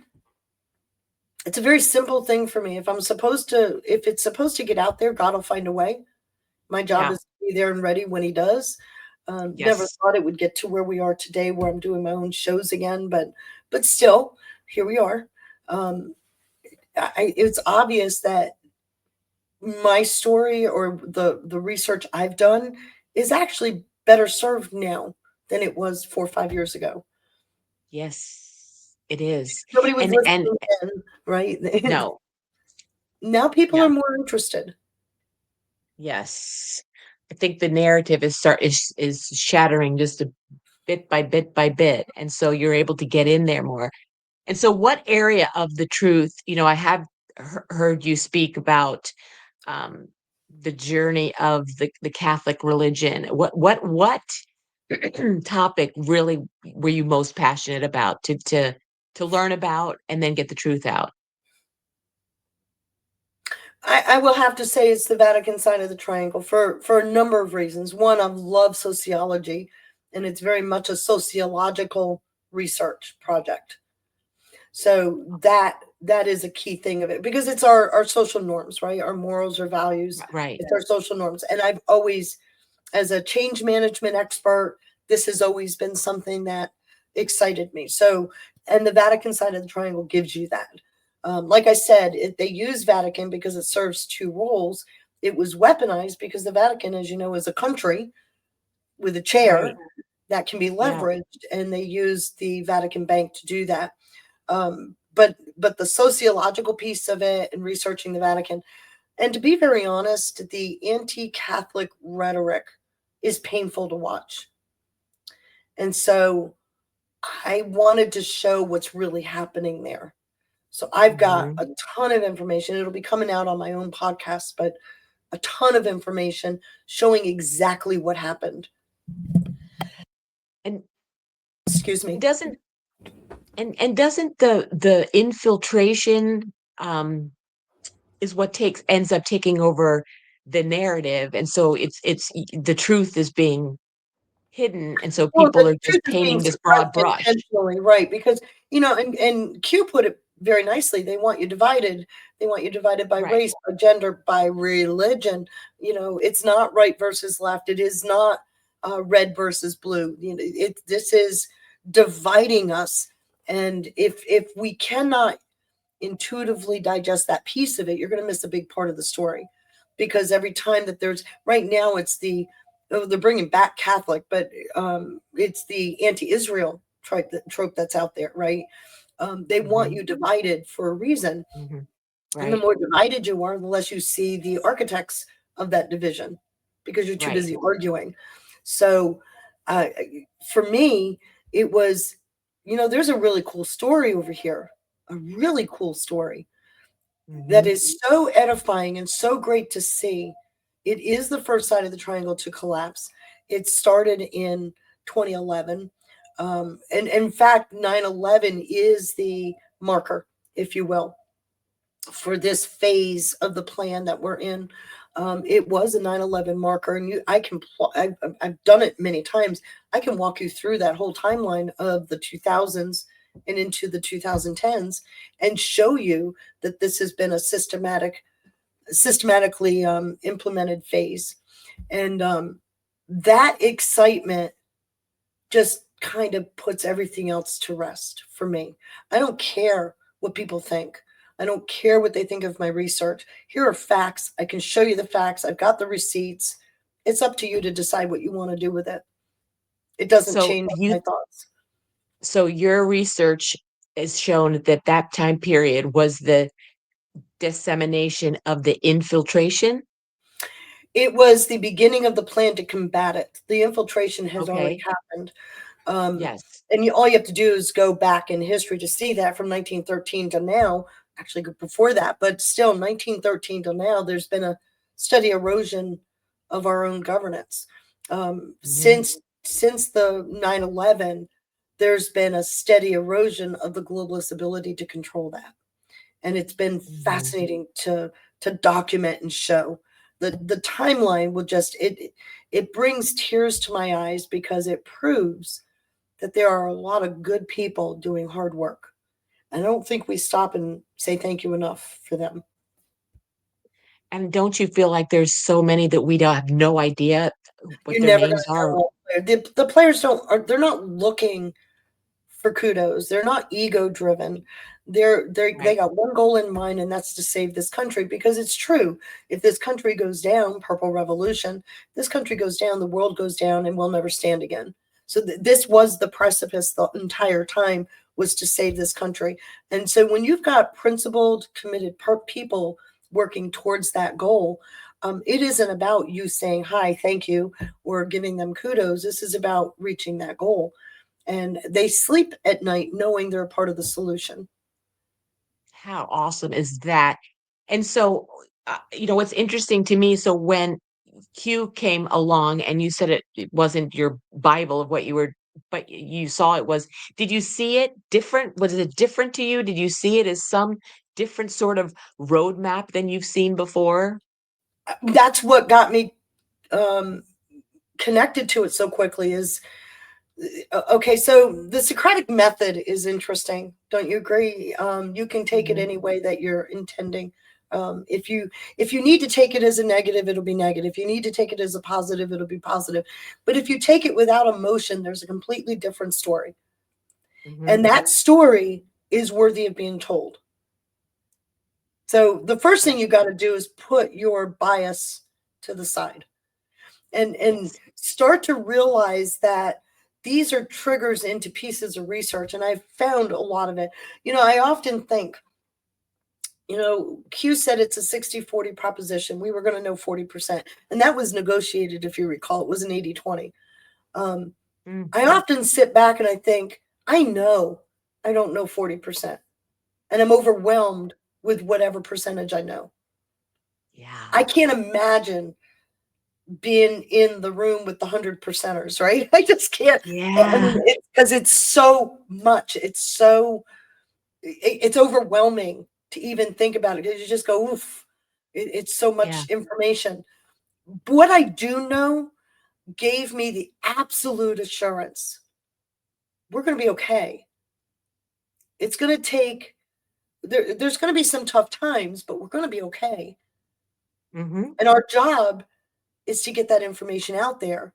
Speaker 2: it's a very simple thing for me. If it's supposed to get out there, God will find a way. My job
Speaker 1: Yeah.
Speaker 2: is to be there and ready when He does. Never
Speaker 1: Yes.
Speaker 2: thought it would get to where we are today, where I'm doing my own shows again, but still, here we are. Um, it's obvious that my story or the research I've done is actually better served now than it was 4 or 5 years ago.
Speaker 1: Yes, it is.
Speaker 2: Nobody was
Speaker 1: And
Speaker 2: listening then, right?
Speaker 1: no.
Speaker 2: Now people
Speaker 1: No.
Speaker 2: are more interested.
Speaker 1: Yes. I think the narrative is shattering just a bit by bit by bit, and so you're able to get in there more. And so what area of the truth, I have heard you speak about um, the journey of the Catholic religion. What topic really were you most passionate about to learn about and then get the truth out?
Speaker 2: I will have to say it's the Vatican side of the triangle for a number of reasons. One, I love sociology, and it's very much a sociological research project. So that is a key thing of it because it's our social norms, right? Our morals, our values.
Speaker 1: Right.
Speaker 2: It's our social norms. And I've always, as a change management expert, this has always been something that excited me. So, and the Vatican side of the triangle gives you that. Like I said, they use Vatican because it serves two roles. It was weaponized because the Vatican, as you know, is a country with a chair
Speaker 1: Right.
Speaker 2: that can be
Speaker 1: Yeah.
Speaker 2: leveraged, and they use the Vatican Bank to do that. But the sociological piece of it and researching the Vatican, and to be very honest, the anti-Catholic rhetoric is painful to watch. And so I wanted to show what's really happening there. So I've got
Speaker 1: Mhm.
Speaker 2: a ton of information. It'll be coming out on my own podcast, but a ton of information showing exactly what happened.
Speaker 1: And
Speaker 2: Excuse me.
Speaker 1: doesn't and doesn't the infiltration is what takes ends up taking over the narrative, and so it's the truth is being hidden, and so
Speaker 2: Well,
Speaker 1: people
Speaker 2: the
Speaker 1: are
Speaker 2: truth
Speaker 1: just
Speaker 2: is being
Speaker 1: painting this
Speaker 2: suppressed
Speaker 1: broad brush.
Speaker 2: intentionally, right? Because, and Q put it very nicely. They want you divided. They want you divided by
Speaker 1: Right.
Speaker 2: race, by gender, by religion. It's not right versus left. It is not red versus blue. This is dividing us. And if we cannot intuitively digest that piece of it, you're going to miss a big part of the story. Because every time that there's right now, it's they're bringing back Catholic, but it's the anti-Israel trope that's out there, right? They want
Speaker 1: Mhm.
Speaker 2: you divided for a reason,
Speaker 1: Mhm.
Speaker 2: and the
Speaker 1: Right.
Speaker 2: more divided you are, the less you see the architects of that division because you're too
Speaker 1: Right.
Speaker 2: busy arguing. So, uh, for me, it was, there's a really cool story over here, a really cool story that
Speaker 1: Mhm.
Speaker 2: is so edifying and so great to see. It is the first side of the triangle to collapse. It started in 2011. And in fact, 9/11 is the marker, if you will, for this phase of the plan that we're in. It was a 9/11 marker, and I've done it many times. I can walk you through that whole timeline of the 2000s and into the 2010s and show you that this has been a systematically implemented phase. And that excitement just kind of puts everything else to rest for me. I don't care what people think. I don't care what they think of my research. Here are facts. I can show you the facts. I've got the receipts. It's up to you to decide what you want to do with it. It doesn't
Speaker 1: So
Speaker 2: change
Speaker 1: you
Speaker 2: my thoughts.
Speaker 1: so your research has shown that that time period was the dissemination of the infiltration?
Speaker 2: It was the beginning of the plan to combat it. The infiltration has already
Speaker 1: Okay.
Speaker 2: happened. Um,
Speaker 1: Yes.
Speaker 2: all you have to do is go back in history to see that from 1913 to now, actually before that, but still 1913 to now, there's been a steady erosion of our own governance.
Speaker 1: Mhm.
Speaker 2: Since the 9/11, there's been a steady erosion of the globalist ability to control that. And it's been
Speaker 1: Mhm.
Speaker 2: fascinating to document and show. The timeline will just it brings tears to my eyes because it proves that there are a lot of good people doing hard work. I don't think we stop and say thank you enough for them.
Speaker 1: And don't you feel like there's so many that we don't have no idea what
Speaker 2: You're
Speaker 1: their
Speaker 2: never
Speaker 1: names
Speaker 2: gonna
Speaker 1: are?
Speaker 2: know. The players they're not looking for kudos. They're not ego driven. They
Speaker 1: Right.
Speaker 2: got one goal in mind, and that's to save this country. Because it's true, if this country goes down, purple revolution, this country goes down, the world goes down, and we'll never stand again. So this was the precipice the entire time, was to save this country. And so when you've got principled, committed people working towards that goal, it isn't about you saying hi, thank you, or giving them kudos. This is about reaching that goal, and they sleep at night knowing they're a part of the solution.
Speaker 1: How awesome is that? And so, what's interesting to me, so when Q came along and you said it wasn't your Bible of what you were, but you saw it was, did you see it different? Was it different to you? Did you see it as some different sort of roadmap than you've seen before?
Speaker 2: That's what got me um, connected to it so quickly is okay, so the Socratic method is interesting. Don't you agree? You can take it
Speaker 1: Mhm.
Speaker 2: any way that you're intending. If you need to take it as a negative, it'll be negative. If you need to take it as a positive, it'll be positive. But if you take it without emotion, there's a completely different story. And
Speaker 1: Mhm.
Speaker 2: that story is worthy of being told. So the first thing
Speaker 1: Yeah.
Speaker 2: you got to do is put your bias to the side and
Speaker 1: Yes.
Speaker 2: start to realize that these are triggers into pieces of research, and I've found a lot of it. I often think, Q said it's a 60-40 proposition. We were going to know 40%, and that was negotiated, if you recall. It was an 80-20. um,
Speaker 1: Mm.
Speaker 2: I often sit back and I think, I know I don't know 40%, and I'm overwhelmed with whatever percentage I know.
Speaker 1: Yeah.
Speaker 2: I can't imagine being in the room with the 100%ers, right? I just can't. I mean,
Speaker 1: Yeah.
Speaker 2: because it's so much. It's overwhelming to even think about it, because you just go, oof. It's so
Speaker 1: Yeah.
Speaker 2: much information. What I do know gave me the absolute assurance we're going to be okay. It's going to take, there's going to be some tough times, but we're going to be okay.
Speaker 1: Mhm.
Speaker 2: And our job is to get that information out there,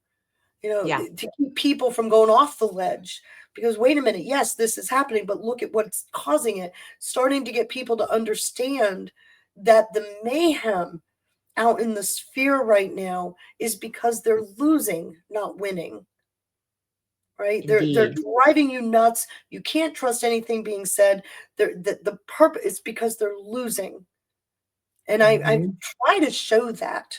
Speaker 1: Yeah.
Speaker 2: to keep people from going off the ledge. Because wait a minute, yes, this is happening, but look at what's causing it. Starting to get people to understand that the mayhem out in the sphere right now is because they're losing, not winning. Right? They're
Speaker 1: Indeed.
Speaker 2: driving you nuts. You can't trust anything being said. The purpose is because they're losing. And I
Speaker 1: Mhm.
Speaker 2: try to show that.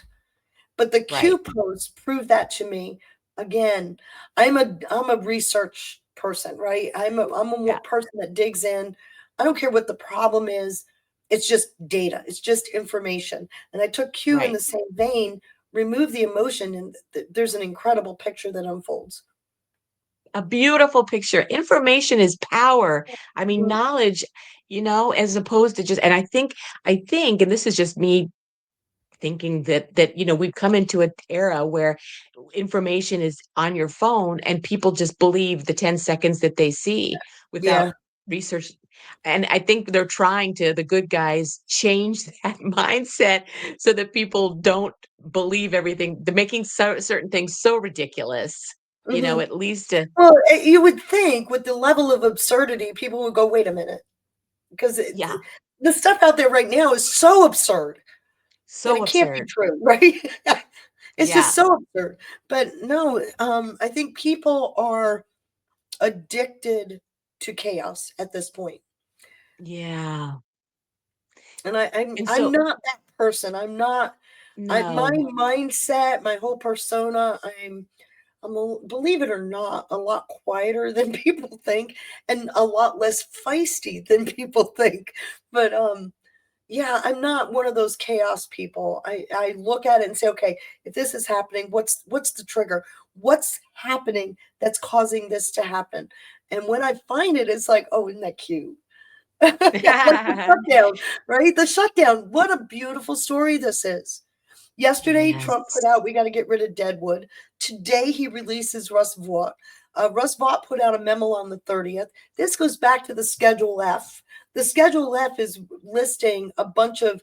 Speaker 2: But the
Speaker 1: Right.
Speaker 2: Q posts prove that to me. Again, I'm a research person, right? I'm a
Speaker 1: Yeah.
Speaker 2: person that digs in. I don't care what the problem is. It's just data. It's just information. And I took Q in
Speaker 1: Right.
Speaker 2: the same vein, remove the emotion, and there's an incredible picture that unfolds.
Speaker 1: A beautiful picture. Information is power. I mean,
Speaker 2: Mm,
Speaker 1: knowledge, as opposed to just, and I think, and this is just me thinking that we've come into an era where information is on your phone and people just believe the 10 seconds that they see without
Speaker 2: yeah.
Speaker 1: research. And I think they're trying to, the good guys, change that mindset so that people don't believe everything. They're making certain things so ridiculous,
Speaker 2: Hmm.
Speaker 1: at least to,
Speaker 2: Well, you would think with the level of absurdity, people would go, wait a minute, because
Speaker 1: yeah,
Speaker 2: the stuff out there right now is so absurd that
Speaker 1: so
Speaker 2: it can't be
Speaker 1: absurd.
Speaker 2: true, right? It's just
Speaker 1: Yeah,
Speaker 2: so absurd. But no, I think people are addicted to chaos at this point.
Speaker 1: yeah.
Speaker 2: And
Speaker 1: And
Speaker 2: I'm
Speaker 1: so,
Speaker 2: not that person. I'm not. My
Speaker 1: no,
Speaker 2: mindset, my whole persona. Believe it or not, a lot quieter than people think, and a lot less feisty than people think. But yeah, I'm not one of those chaos people. I look at it and say, okay, if this is happening, what's the trigger? What's happening that's causing this to happen? And when I find it, it's like, oh, isn't that cute? Like the shutdown, right? The shutdown. What a beautiful story this is. Yesterday, Trump put
Speaker 1: yes.
Speaker 2: out, we got to get rid of Deadwood. Today, he releases Russ Vought. Russ Vought put out a memo on the 30th. This goes back to the Schedule F. The Schedule F is listing a bunch of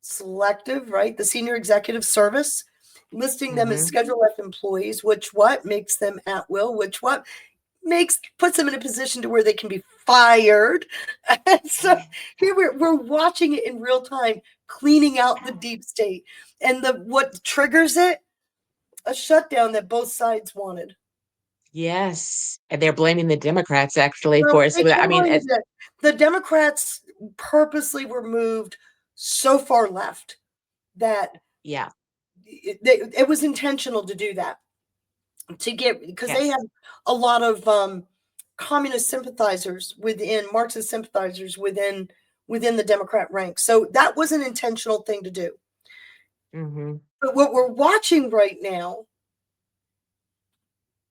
Speaker 2: selective, right? The senior executive service, listing them as
Speaker 1: Hmm.
Speaker 2: Schedule F employees, which what makes them at will, which what puts them in a position to where they can be fired. And so here we're watching it in real time, cleaning out the deep state. And the what triggers it? A shutdown that both sides wanted.
Speaker 1: Yes, and they're blaming the Democrats actually
Speaker 2: Well,
Speaker 1: for it.
Speaker 2: they
Speaker 1: So, I
Speaker 2: can't
Speaker 1: mean,
Speaker 2: blame the Democrats purposely were moved so far left that
Speaker 1: yeah,
Speaker 2: it was intentional to do that, to get, because they
Speaker 1: yes,
Speaker 2: have a lot of communist sympathizers within, Marxist sympathizers within the Democrat ranks. So that was an intentional thing to do.
Speaker 1: Mhm.
Speaker 2: But what we're watching right now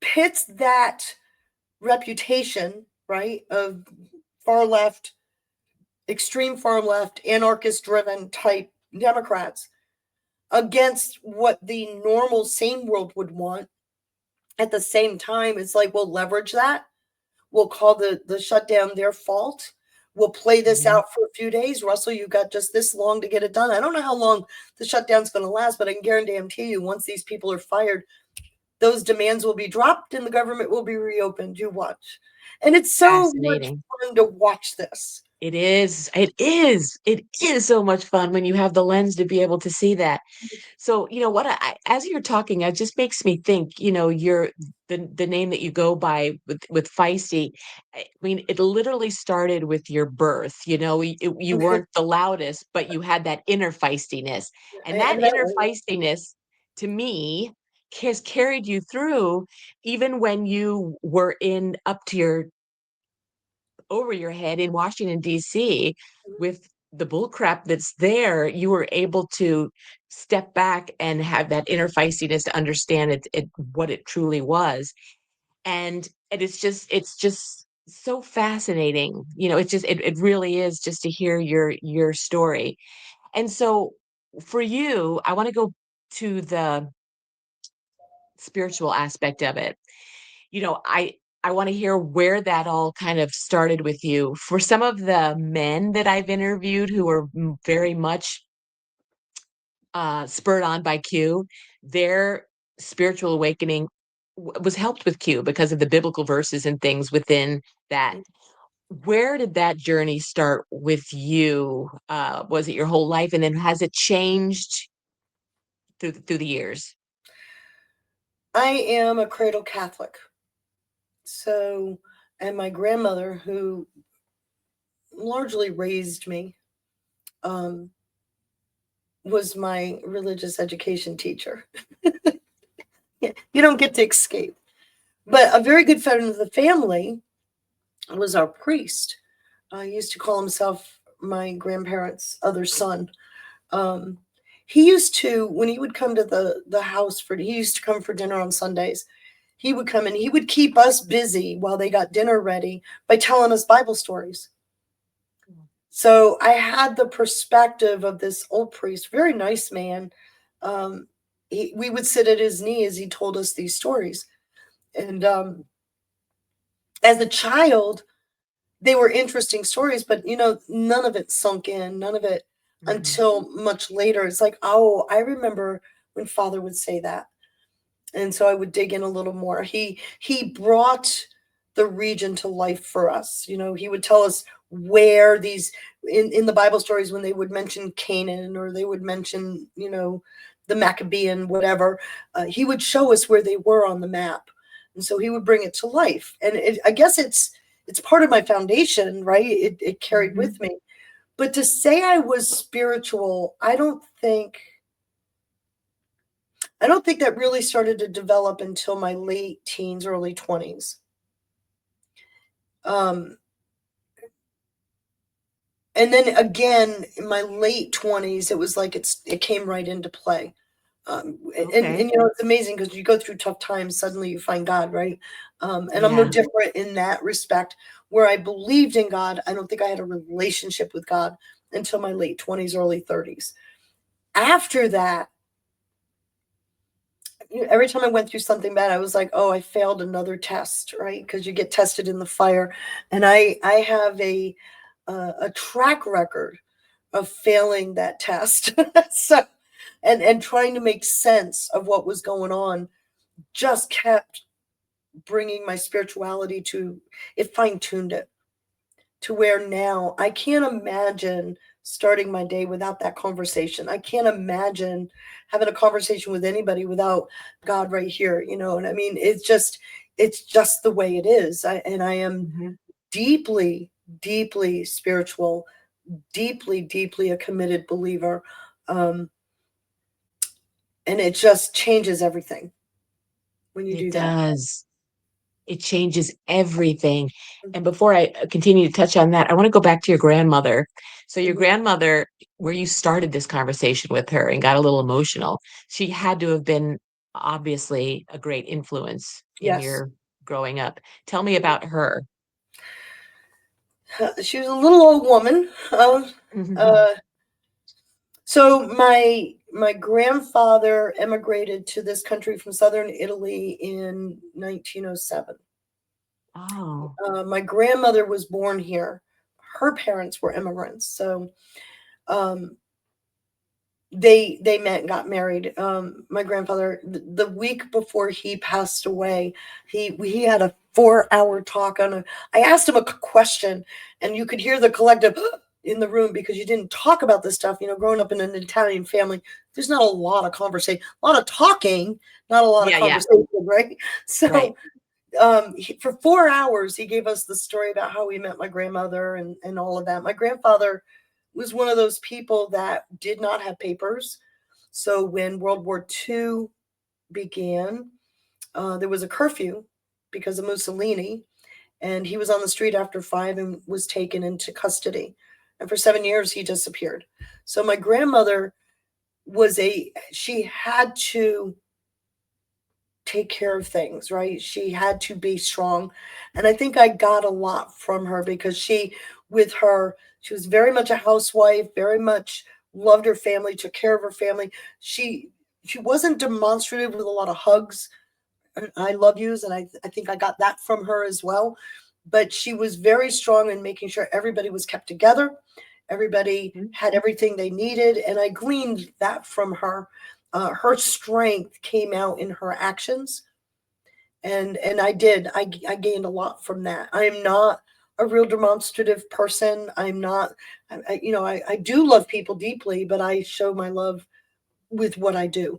Speaker 2: pits that reputation, right, of far left, extreme far left, anarchist driven type Democrats against what the normal sane world would want. At the same time, it's like we'll leverage that. We'll call the shutdown their fault. We'll play this
Speaker 1: Mhm.
Speaker 2: out for a few days. Russell, you got just this long to get it done. I don't know how long the shutdown's going to last, but I can guarantee you, once these people are fired, those demands will be dropped and the government will be reopened. You watch. And it's so much
Speaker 1: Fascinating.
Speaker 2: fun to watch this.
Speaker 1: It is. It is. It is so much fun when you have the lens to be able to see that. So, you know what, as you're talking, it just makes me think, you're the name that you go by with Feisty. I mean, it literally started with your birth, you weren't the loudest, but you had that inner feistiness. And that inner
Speaker 2: Evidently.
Speaker 1: feistiness, to me, has carried you through even when you were in up to your over your head in Washington, D.C., with the bullcrap that's there, you were able to step back and have that inner feistiness to understand what it truly was. And it's just so fascinating. It really is just to hear your story. And so for you, I want to go to the spiritual aspect of it. I want to hear where that all kind of started with you. For some of the men that I've interviewed who are very much spurred on by Q, their spiritual awakening was helped with Q because of the biblical verses and things within that. Where did that journey start with you? Was it your whole life, and then has it changed through the years?
Speaker 2: I am a cradle Catholic. So, and my grandmother, who largely raised me, um, was my religious education teacher. Yeah, you don't get to escape. But a very good friend of the family was our priest. He used to call himself my grandparents' other son. Um, he used to, when he would come to the house he used to come for dinner on Sundays. He would come and he would keep us busy while they got dinner ready by telling us Bible stories. So I had the perspective of this old priest, very nice man. Um, we would sit at his knee as he told us these stories. And as a child, they were interesting stories, but none of it sunk in, none of it
Speaker 1: Mhm.
Speaker 2: until much later. It's like, oh, I remember when Father would say that. And so I would dig in a little more. He brought the region to life for us. He would tell us where these in the Bible stories when they would mention Canaan or they would mention, the Maccabean, whatever, he would show us where they were on the map. And so he would bring it to life. And I guess it's part of my foundation, right? It carried
Speaker 1: Mhm.
Speaker 2: with me. But to say I was spiritual, I don't think that really started to develop until my late teens, early 20s. Um, and then again, in my late 20s, it was like it came right into play. And
Speaker 1: Okay.
Speaker 2: it's amazing because you go through tough times, suddenly you find God, right? And I'm no
Speaker 1: Yeah.
Speaker 2: different in that respect. Where I believed in God, I don't think I had a relationship with God until my late 20s, early 30s. After that, every time I went through something bad, I was like, "Oh, I failed another test," right? Because you get tested in the fire, and I have a track record of failing that test. So, and trying to make sense of what was going on just kept bringing my spirituality to it, fine tuned it to where now I can't imagine starting my day without that conversation. I can't imagine having a conversation with anybody without God right here, and I mean it's just the way it is. I am
Speaker 1: Mhm.
Speaker 2: deeply, deeply spiritual, deeply, deeply a committed believer. Um, and it just changes everything when you
Speaker 1: It
Speaker 2: do that.
Speaker 1: does. it changes everything. And before I continue to touch on that, I want to go back to your grandmother. So, your
Speaker 2: Mhm.
Speaker 1: grandmother, where you started this conversation with her and got a little emotional, she had to have been obviously a great influence in
Speaker 2: Yes.
Speaker 1: your growing up. Tell me about her.
Speaker 2: She was a little old woman. Uh, so my grandfather emigrated to this country from southern Italy in 1907.
Speaker 1: Oh,
Speaker 2: My grandmother was born here. Her parents were immigrants, so um, they met and got married. My grandfather, the week before he passed away, he had a 4 hour talk on a. I asked him a question, and you could hear the collective in the room because you didn't talk about this stuff. You know, growing up in an Italian family, there's not a lot of conversation, a lot of talking, not a lot of
Speaker 1: yeah, yeah,
Speaker 2: conversation, right?
Speaker 1: right.
Speaker 2: So for 4 hours, he gave us the story about how he met my grandmother and all of that. My grandfather was one of those people that did not have papers. So when World War II began, there was a curfew because of Mussolini, and he was on the street after 5 and was taken into custody. And for 7 years, he disappeared. So my grandmother she had to take care of things, right? She had to be strong. And I think I got a lot from her because she was very much a housewife, very much loved her family, took care of her family. She she wasn't demonstrative with a lot of hugs and I love yous, and I think I got that from her as well. But she was very strong in making sure everybody was kept together, everybody
Speaker 1: Mhm.
Speaker 2: had everything they needed, and I gleaned that from her. Her strength came out in her actions, and I gained a lot from that. I am not a real demonstrative person. I'm not, I do love people deeply, but I show my love with what I do,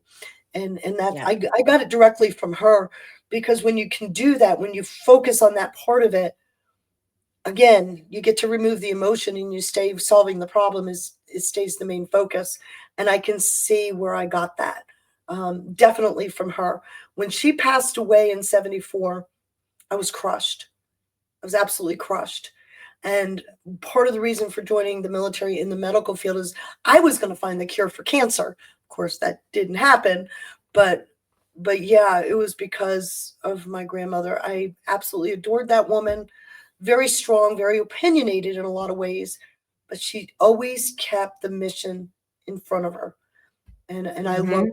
Speaker 2: and that's
Speaker 1: Yeah,
Speaker 2: I got it directly from her because when you can do that, when you focus on that part of it, again, you get to remove the emotion and you stay solving the problem is it stays the main focus. And I can see where I got that. Definitely from her. When she passed away in 74, I was crushed. I was absolutely crushed. And part of the reason for joining the military in the medical field is I was going to find the cure for cancer. Of course, that didn't happen, but yeah, it was because of my grandmother. I absolutely adored that woman. Very strong, very opinionated in a lot of ways, but she always kept the mission in front of her, and I love.
Speaker 1: hmm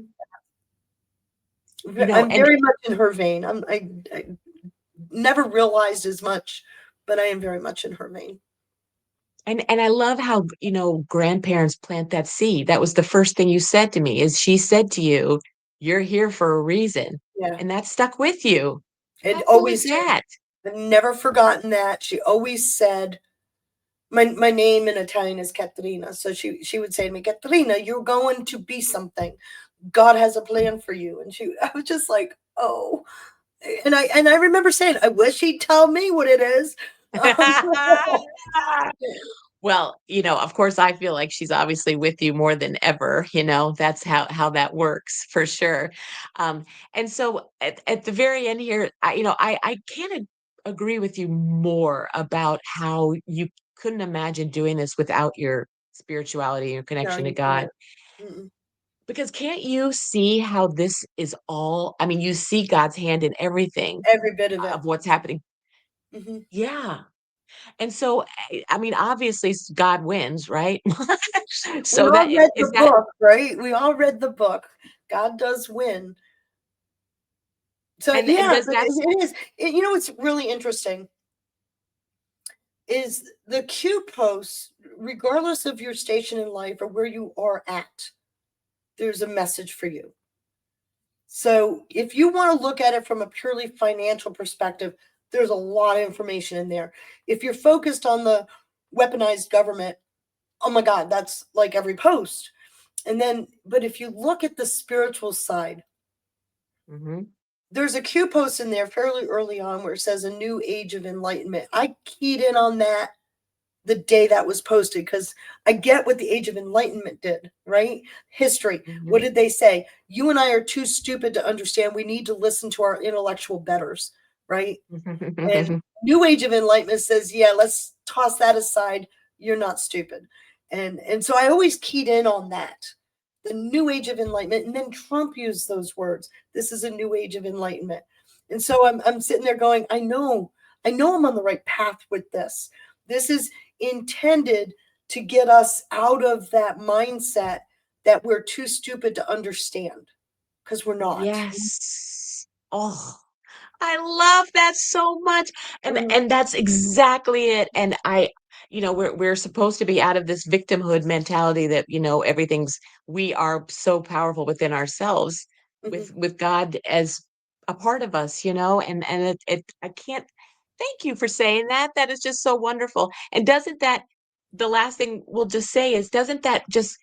Speaker 1: you know,
Speaker 2: I'm
Speaker 1: and
Speaker 2: very much in her vein. I never realized as much, but I am very much in her vein.
Speaker 1: and I love how, grandparents plant that seed. That was the first thing you said to me is she said to you, "You're here for a reason."
Speaker 2: Yeah,
Speaker 1: And that stuck with you.
Speaker 2: it
Speaker 1: How cool is
Speaker 2: always did.
Speaker 1: that?
Speaker 2: I've never forgotten that. She always said, my name in Italian is Caterina. So she would say to me, Caterina, you're going to be something. God has a plan for you. And I was just like, oh. And I remember saying, I wish he'd tell me what it is. Um,
Speaker 1: Well, of course, I feel like she's obviously with you more than ever. That's how that works for sure. Um, and so at the very end here, I can't agree with you more about how you couldn't imagine doing this without your spirituality and your
Speaker 2: no,
Speaker 1: connection to
Speaker 2: you
Speaker 1: God.
Speaker 2: can't. Mm-mm.
Speaker 1: Because can't you see how this is all? I mean, you see God's hand in everything
Speaker 2: Every bit of it.
Speaker 1: of what's happening.
Speaker 2: Hmm.
Speaker 1: Yeah. And so, I mean, obviously, God wins, right?
Speaker 2: We
Speaker 1: So
Speaker 2: all
Speaker 1: that
Speaker 2: read
Speaker 1: is
Speaker 2: the
Speaker 1: that,
Speaker 2: book, right? We all read the book. God does win. So
Speaker 1: and
Speaker 2: yeah,
Speaker 1: does
Speaker 2: but
Speaker 1: that,
Speaker 2: it is. You know what's really interesting is the Q posts, regardless of your station in life or where you are at, there's a message for you. So if you want to look at it from a purely financial perspective, there's a lot of information in there. If you're focused on the weaponized government, oh my God, that's like every post. And then, but if you look at the spiritual side,
Speaker 1: Mhm.
Speaker 2: there's a Q post in there fairly early on where it says a new age of enlightenment. I keyed in on that the day that was posted because I get what the Age of Enlightenment did, right? History. What
Speaker 1: Mhm.
Speaker 2: did they say? You and I are too stupid to understand. We need to listen to our intellectual betters. right? And New Age of Enlightenment says, yeah, let's toss that aside. You're not stupid. And so I always keyed in on that. The New Age of Enlightenment. And then Trump used those words. This is a new age of enlightenment. And so I'm sitting there going, I know I'm on the right path with this. This is intended to get us out of that mindset that we're too stupid to understand, because we're not.
Speaker 1: Yes. Oh, I love that so much. And
Speaker 2: Mhm,
Speaker 1: and that's exactly it. And we're supposed to be out of this victimhood mentality that, everything's we are so powerful within ourselves
Speaker 2: mhm.
Speaker 1: with God as a part of us, and it I can't thank you for saying that. That is just so wonderful. And doesn't that the last thing we'll just say is doesn't that just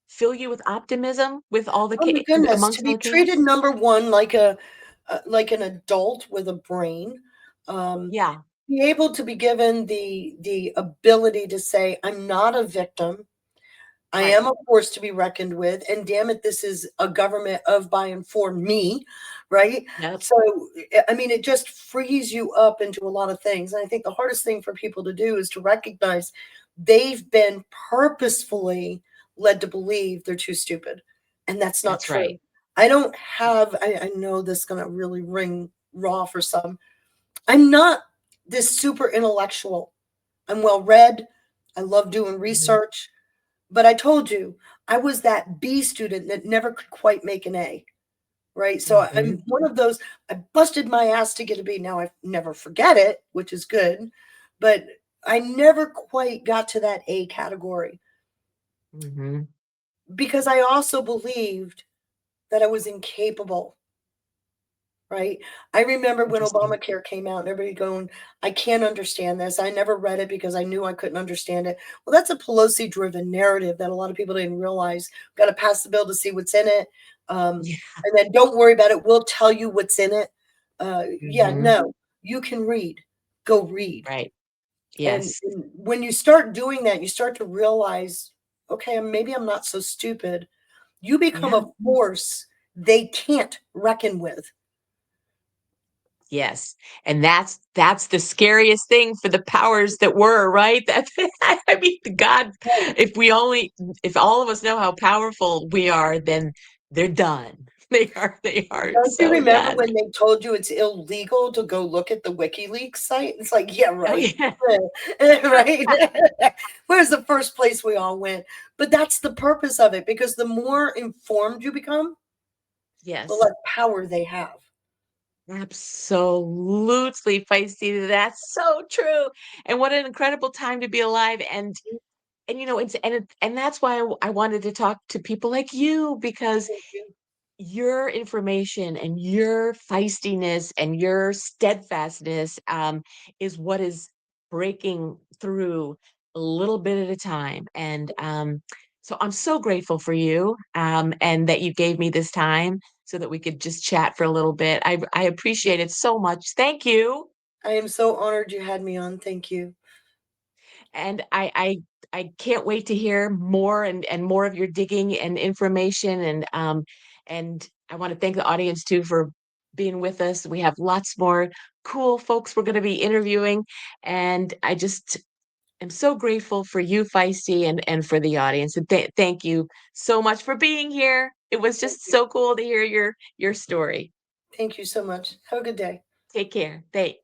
Speaker 1: fill you with optimism with all the
Speaker 2: Oh my goodness, to
Speaker 1: amongst all
Speaker 2: be
Speaker 1: the
Speaker 2: treated
Speaker 1: chaos?
Speaker 2: number one like a like an adult with a brain, um,
Speaker 1: Yeah,
Speaker 2: be able to be given the ability to say, "I'm not a victim. I
Speaker 1: right.
Speaker 2: am a force to be reckoned with, and damn it, this is a government of, by, and for me," right?
Speaker 1: Yep.
Speaker 2: So, I mean, it just frees you up into a lot of things. And I think the hardest thing for people to do is to recognize they've been purposefully led to believe they're too stupid, and that's not
Speaker 1: That's
Speaker 2: true.
Speaker 1: right.
Speaker 2: I don't have, I know this is going to really ring raw for some. I'm not this super intellectual. I'm well read. I love doing
Speaker 1: Mhm,
Speaker 2: research. But I told you, I was that B student that never could quite make an A, right? So I'm
Speaker 1: mhm,
Speaker 2: one of those, I busted my ass to get a B. Now I never forget it, which is good, but I never quite got to that A category
Speaker 1: mhm.
Speaker 2: because I also believed that I was incapable. Right? I remember when
Speaker 1: Interesting.
Speaker 2: Obamacare came out and everybody going, I can't understand this. I never read it because I knew I couldn't understand it. Well, that's a Pelosi driven narrative that a lot of people didn't realize. Got to pass the bill to see what's in it.
Speaker 1: Yeah.
Speaker 2: And then don't worry about it. We'll tell you what's in it. Yeah,
Speaker 1: Mhm.
Speaker 2: no, you can read. Go read.
Speaker 1: Right.
Speaker 2: And,
Speaker 1: Yes.
Speaker 2: and when you start doing that, you start to realize, okay, maybe I'm not so stupid. You become
Speaker 1: Yeah.
Speaker 2: a force they can't reckon with.
Speaker 1: Yes. And that's the scariest thing for the powers that were, right? That's I mean, God, if we only if all of us know how powerful we are, then they're done. They are
Speaker 2: Don't you
Speaker 1: so
Speaker 2: remember
Speaker 1: done.
Speaker 2: when they told you it's illegal to go look at the WikiLeaks site? It's like, yeah,
Speaker 1: Oh,
Speaker 2: right.
Speaker 1: yeah.
Speaker 2: Right? Where's the first place we all went? But that's the purpose of it, because the more informed you become, the
Speaker 1: Yes.
Speaker 2: less power they have.
Speaker 1: Absolutely, Feisty. That's so true. And what an incredible time to be alive. And that's why I wanted to talk to people like you because
Speaker 2: Thank you.
Speaker 1: your information and your feistiness and your steadfastness is what is breaking through a little bit at a time. And so I'm so grateful for you and that you gave me this time so that we could just chat for a little bit. I appreciate it so much. Thank you.
Speaker 2: I am so honored you had me on. Thank you.
Speaker 1: And I can't wait to hear more and more of your digging and information and I want to thank the audience too for being with us. We have lots more cool folks we're going to be interviewing and I just am so grateful for you, Feisty, and for the audience. And thank you so much for being here. It was
Speaker 2: Thank
Speaker 1: just
Speaker 2: you.
Speaker 1: so cool to hear your story.
Speaker 2: Thank you so much. Have a good day.
Speaker 1: Take care. Thanks.